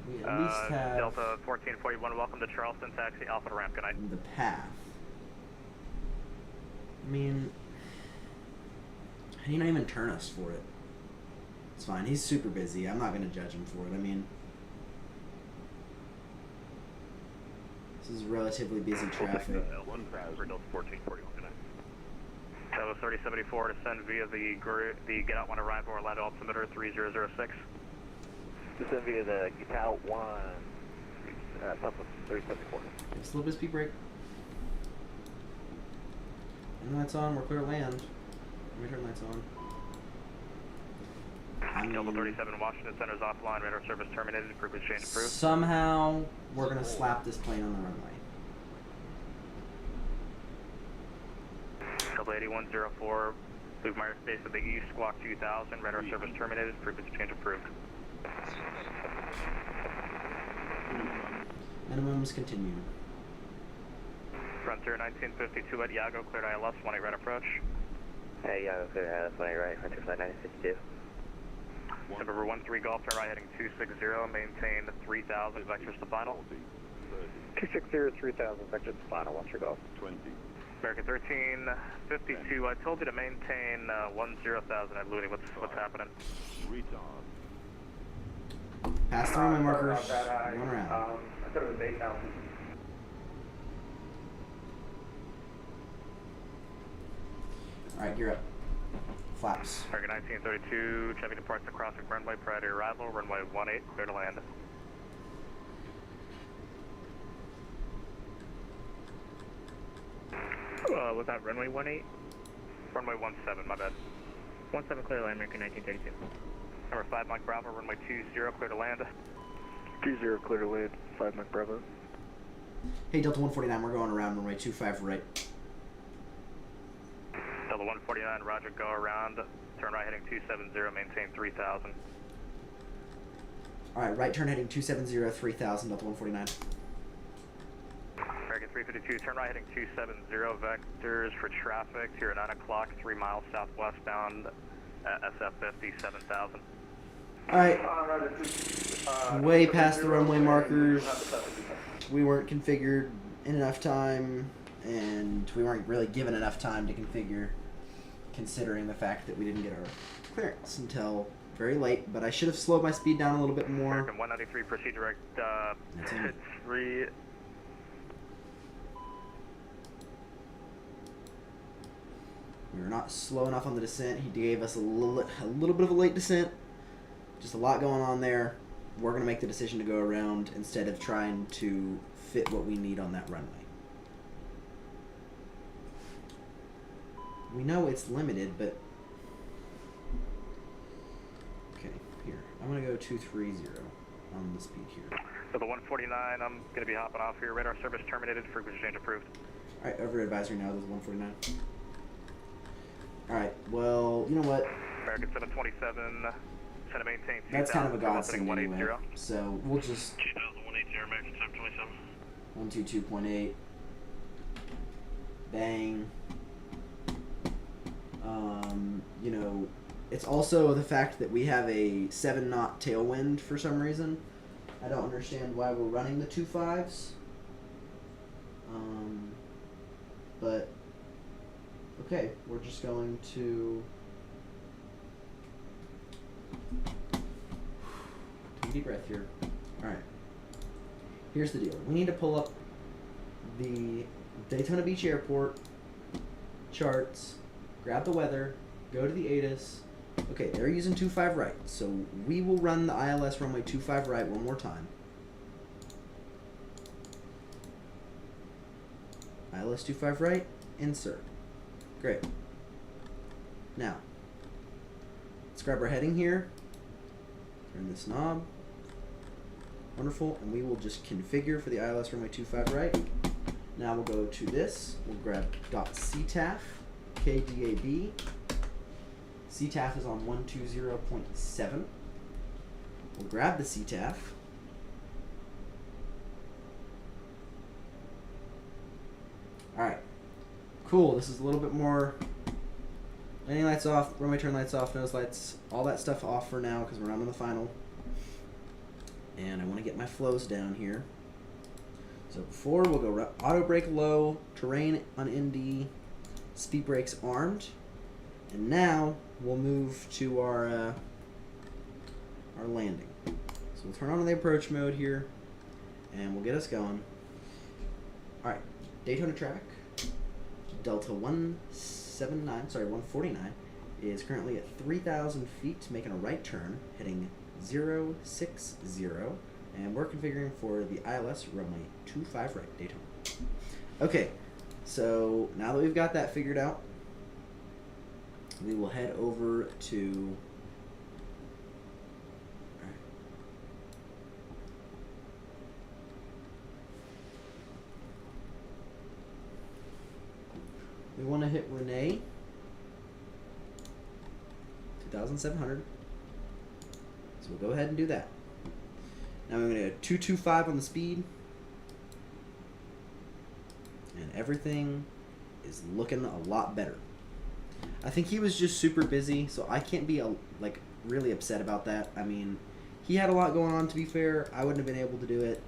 We at least have Delta 1441, welcome to Charleston, taxi Alpha to ramp, good night. the path. I mean, how do you not even turn us for it? It's fine. He's super busy. I'm not going to judge him for it. I mean, this is relatively busy traffic. One crowd for Delta 1441, good night. Delta 3074, descend via the get out one arrival, Orlando altimeter 3006. Descend via the Utah 1, Southwest 374. Just a little bit of speed brake. And lights on, we're clear to land. Let me turn lights on. Delta 37 Washington Center's offline, radar service terminated, frequency change approved. Somehow, we're going to slap this plane on the runway. Delta 8104, leave Myers Base of the East, squawk 2000, radar service terminated, frequency change approved. Minimums continue. Frontier 1952 at Yago, cleared ILS, 18 right approach. Hey, Yago, cleared ILS, 18 right, Frontier Flight 1952. November 13 Golf, turn right heading 260, maintain 3000, vectors to final. 260, 3000, vectors to final, once your golf. 20. American 1352, I told you to maintain 10,000 at Looney, what's happening? Retard. Pass through my markers. One One around. I thought it was 8,000. Alright, gear up. Flaps. American 1932, Chevy departs the crossing runway prior to arrival, runway 18, clear to land. Was that runway 18? Runway 17, my bad. 17 clear to land, American 1932. Number 5 Mike Bravo, runway 20, clear to land. 20, clear to land, 5 Mike Bravo. Hey, Delta 149, we're going around runway 25 right. Delta 149, roger, go around, turn right heading 270, maintain 3000. Alright, right turn heading 270, 3000, Delta 149. American 352, turn right heading 270, vectors for traffic here at 9 o'clock, 3 miles southwestbound at SF50, 7000. Alright, way past the runway markers. We weren't configured in enough time, and we weren't really given enough time to configure, considering the fact that we didn't get our clearance until very late, but I should have slowed my speed down a little bit more. American 193, proceed direct, 3. We were not slow enough on the descent. He gave us a little bit of a late descent. Just a lot going on there. We're going to make the decision to go around instead of trying to fit what we need on that runway. We know it's limited, but... Okay, here. I'm going to go 230 on the speed here. So the 149, I'm going to be hopping off here. Radar service terminated, frequency change approved. Alright, over advisory now, this is 149. Alright, well, you know what? American 727, send a maintain 2000. That's kind of a godsend anyway. 180. So we'll just 2080, American 727. 122.8. Bang. You know, it's also the fact that we have a 7-knot tailwind for some reason. I don't understand why we're running the 2.5s. But okay, we're just going to take a deep breath here. Alright. Here's the deal. We need to pull up the Daytona Beach Airport charts, grab the weather, go to the ATIS. Okay, they're using 25 right, so we will run the ILS runway 25 right one more time. ILS 25 right, insert. Great. Now, let's grab our heading here, turn this knob. Wonderful, and we will just configure for the ILS runway 25 right. Now we'll go to this, we'll grab .ctaf, KDAB. CTAF is on 120.7. We'll grab the CTAF. Alright. Cool, this is a little bit more landing lights off, runway turn lights off, nose lights, all that stuff off for now because we're not on the final. And I want to get my flows down here. So before, we'll go auto brake low, terrain on ND, speed brakes armed. And now we'll move to our landing. So we'll turn on the approach mode here, and we'll get us going. All right, Daytona track, Delta 149 is currently at 3,000 feet, making a right turn, heading 060, and we're configuring for the ILS runway 25 right, Daytona. Okay, so now that we've got that figured out, we will head over to we want to hit Renee 2,700. So we'll go ahead and do that. Now we're going to go 225 on the speed. And everything is looking a lot better. I think he was just super busy, so I can't be like really upset about that. I mean, he had a lot going on, to be fair. I wouldn't have been able to do it.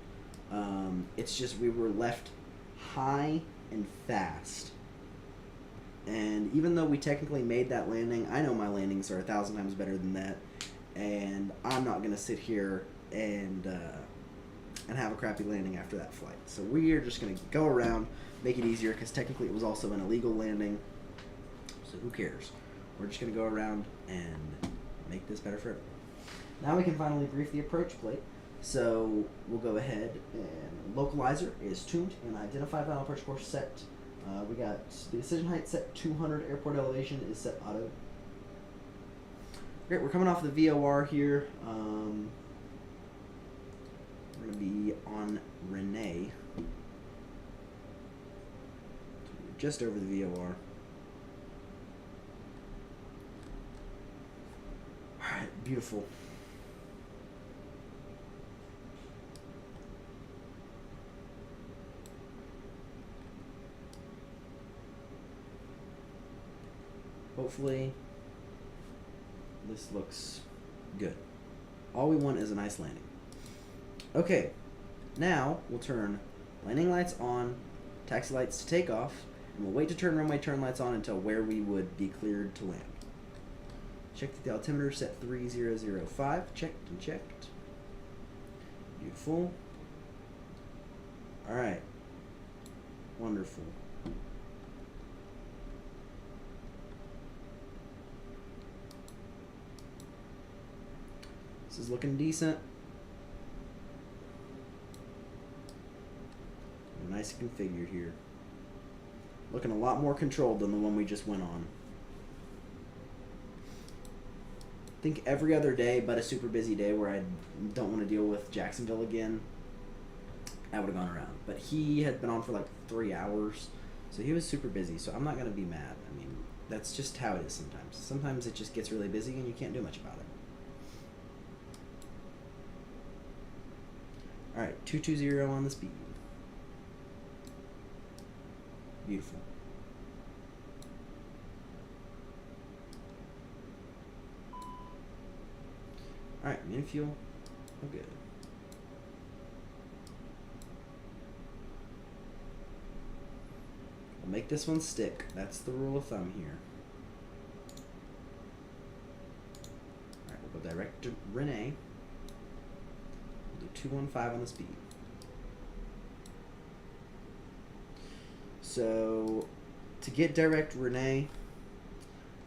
It's just we were left high and fast. And even though we technically made that landing, I know my landings are 1,000 times better than that. And I'm not going to sit here and have a crappy landing after that flight. So we are just going to go around, make it easier, because technically it was also an illegal landing. So who cares? We're just going to go around and make this better for everyone. Now we can finally brief the approach plate. So we'll go ahead and localizer is tuned and identify final approach course set. We got the decision height set 200, airport elevation is set auto. Great, we're coming off the VOR here. We're going to be on Renee. Just over the VOR. Alright, beautiful. Hopefully, this looks good. All we want is a nice landing. Okay, now we'll turn landing lights on, taxi lights to take off, and we'll wait to turn runway turn lights on until where we would be cleared to land. Check that the altimeter set 3005. Checked and checked. Beautiful. Alright. Wonderful. This is looking decent. Nice and configured here. Looking a lot more controlled than the one we just went on. I think every other day but a super busy day where I don't want to deal with Jacksonville again, I would have gone around. But he had been on for like 3 hours, so he was super busy, so I'm not going to be mad. I mean, that's just how it is sometimes. Sometimes it just gets really busy and you can't do much about it. Alright, 220 on the speed. Beautiful. Alright, main fuel. Oh, good. We'll make this one stick. That's the rule of thumb here. Alright, we'll go direct to Renee. We'll do 215 on the speed. So, to get direct Renee,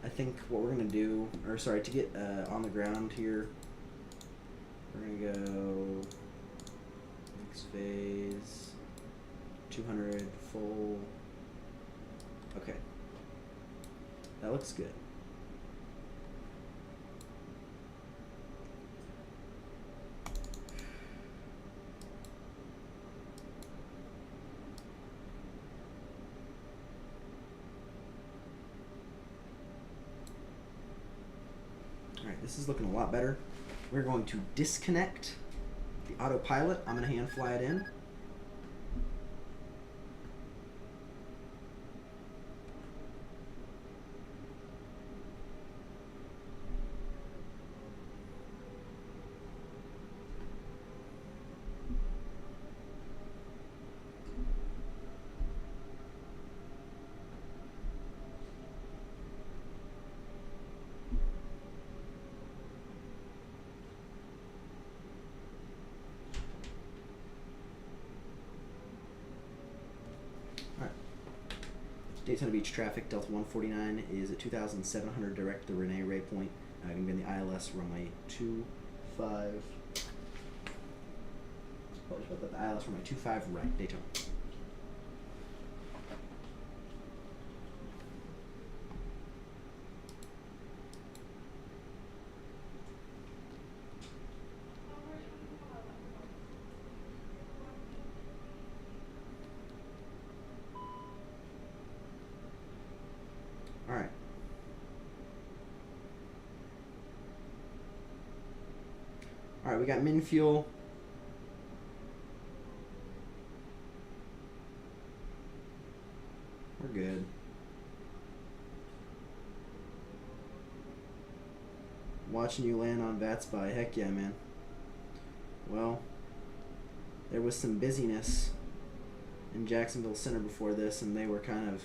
I think what we're going to do, or sorry, to get on the ground here, we're going to go next phase, 200, full. Okay. That looks good. This is looking a lot better. We're going to disconnect the autopilot. I'm going to hand fly it in. Daytona Beach traffic, Delta 149 is at 2,700 direct to Renee Ray Point. Going to be in the ILS runway 25 5. Apologies about that. ILS for my 25 right, Daytona. Alright. Alright, we got min fuel. We're good. Watching you land on VATSPY. Heck yeah, man. Well, there was some busyness in Jacksonville Center before this, and they were kind of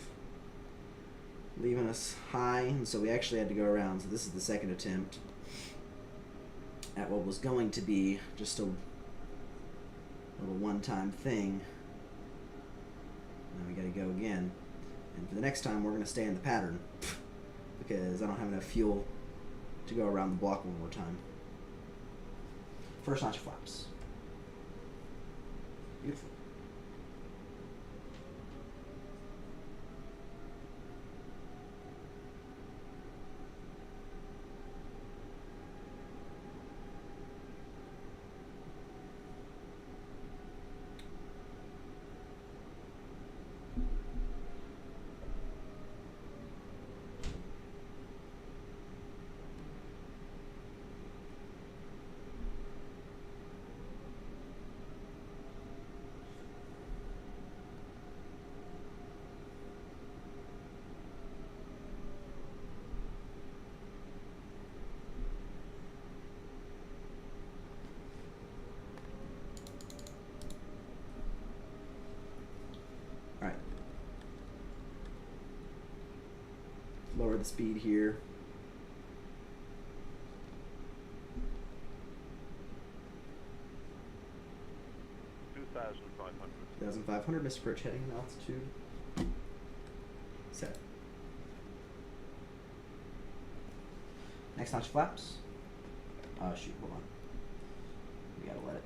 leaving us high, and so we actually had to go around. So this is the second attempt at what was going to be just a little one-time thing. Now we gotta go again. And for the next time, we're gonna stay in the pattern because I don't have enough fuel to go around the block one more time. First notch flaps. Beautiful. Lower the speed here. $2,500, Mr. Perch, heading in altitude. Set. Next notch flaps. Shoot, hold on. We gotta let it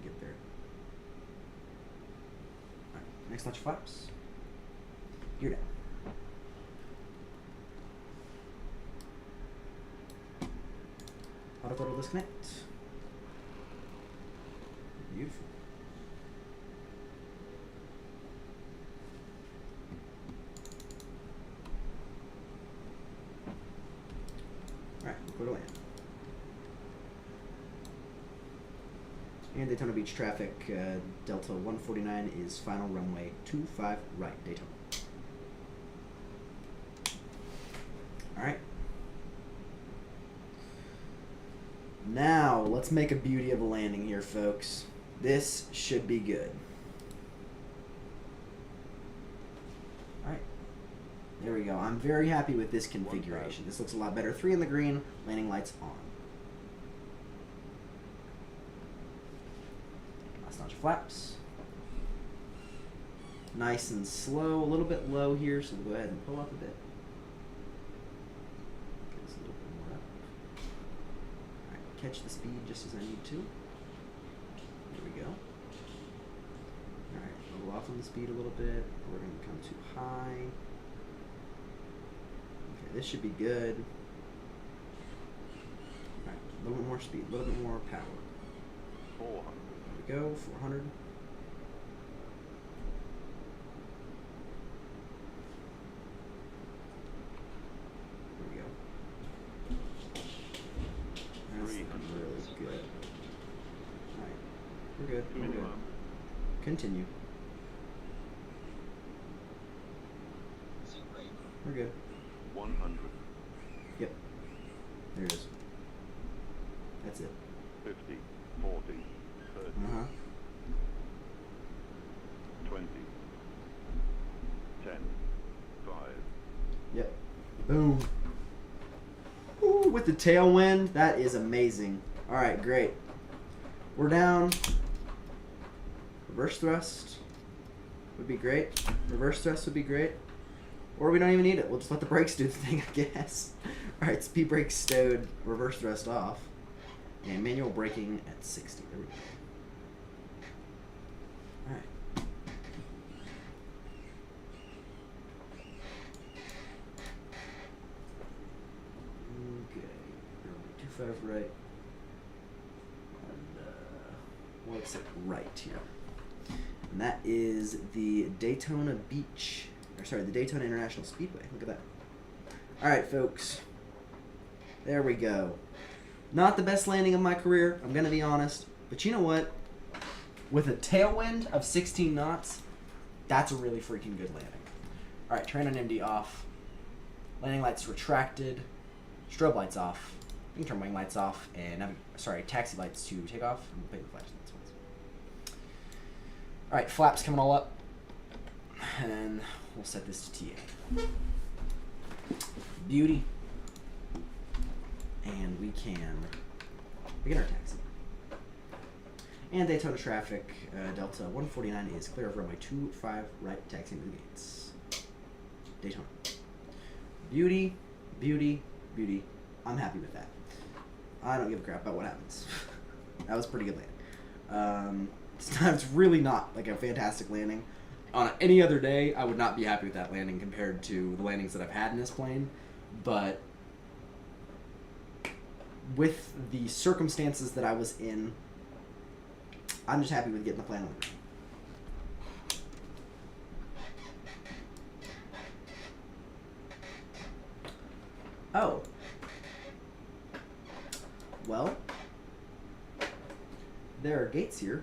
get there. Alright, next notch flaps. You're down. Auto throttle disconnect. Beautiful. Alright, we'll go to land. And Daytona Beach traffic, Delta 149 is final runway 25 right, Daytona. Alright. Now, let's make a beauty of a landing here, folks. This should be good. Alright. There we go. I'm very happy with this configuration. This looks a lot better. 3 in the green, landing lights on. Last notch of flaps. Nice and slow. A little bit low here, so we'll go ahead and pull up a bit. Catch the speed just as I need to. There we go. Alright, level off on the speed a little bit. We're going to come too high. Okay, this should be good. Alright, a little bit more speed, a little bit more power. 400. There we go, 400. We're good. We're good. Continue. We're good. 100. Yep. There it is. That's it. 50, 40, 30. 20. 10. 5. Yep. Boom. Ooh, with the tailwind, that is amazing. All right, great. We're down. Reverse thrust would be great. Reverse thrust would be great. Or we don't even need it. We'll just let the brakes do the thing, I guess. Alright, speed brake stowed, reverse thrust off. And manual braking at 60. There we go. Alright. Okay. 25 right. And we'll exit right here. And that is the Daytona Beach, or sorry, the Daytona International Speedway. Look at that. Alright, folks. There we go. Not the best landing of my career, I'm going to be honest. But you know what? With a tailwind of 16 knots, that's a really freaking good landing. Alright, train on MD off. Landing lights retracted. Strobe lights off. You can turn wing lights off. And, taxi lights to take off. And put the flash lights. Alright, flaps coming all up. And we'll set this to TA. Beauty. And we can begin our taxi. And Daytona traffic, Delta 149 is clear of runway 25 right, taxiing to the gates. Daytona. Beauty, beauty, beauty. I'm happy with that. I don't give a crap about what happens. That was a pretty good landing. It's really not like a fantastic landing. On any other day, I would not be happy with that landing compared to the landings that I've had in this plane. But with the circumstances that I was in, I'm just happy with getting the plane on the ground. Oh. Well, there are gates here.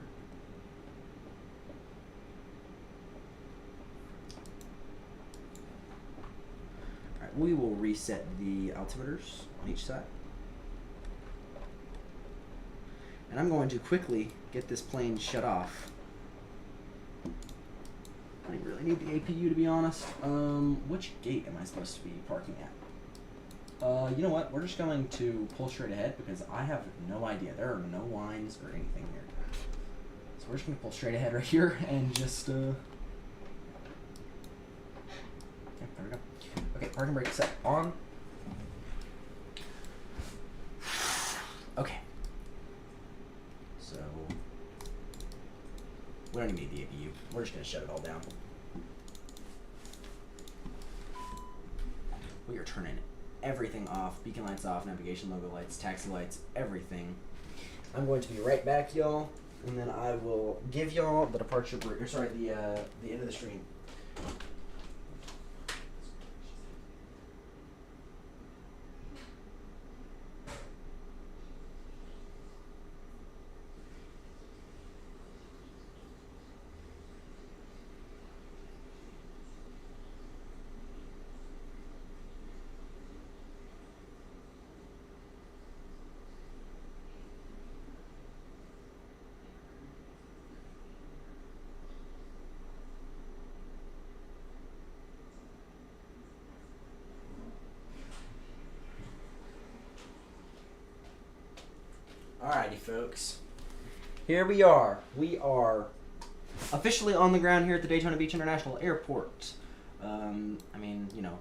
Alright, we will reset the altimeters on each side. And I'm going to quickly get this plane shut off. I don't really need the APU, to be honest. Which gate am I supposed to be parking at? You know what? We're just going to pull straight ahead because I have no idea. There are no lines or anything here. So we're just going to pull straight ahead right here and just, Okay, there we go. Okay, parking brake set on. Okay. So, we don't even need the APU. We're just going to shut it all down. We are turning everything off. Beacon lights off, navigation logo lights, taxi lights, everything. I'm going to be right back, y'all, and then I will give y'all the departure break, or sorry, the end of the stream. Alrighty, folks. Here we are. We are officially on the ground here at the Daytona Beach International Airport. I mean, you know,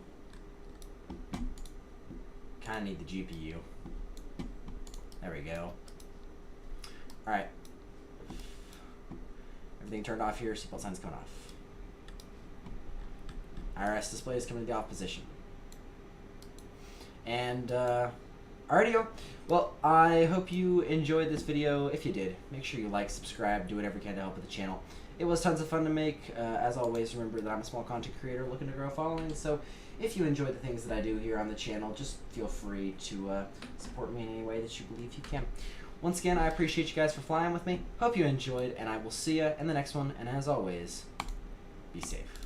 kind of need the GPU. There we go. Alright. Everything turned off here. Seatbelt sign's coming off. IRS display is coming to the off position. And, alrighty, well, I hope you enjoyed this video. If you did, make sure you like, subscribe, do whatever you can to help with the channel. It was tons of fun to make. As always, remember that I'm a small content creator looking to grow a following, so if you enjoy the things that I do here on the channel, just feel free to support me in any way that you believe you can. Once again, I appreciate you guys for flying with me. Hope you enjoyed, and I will see you in the next one, and as always, be safe.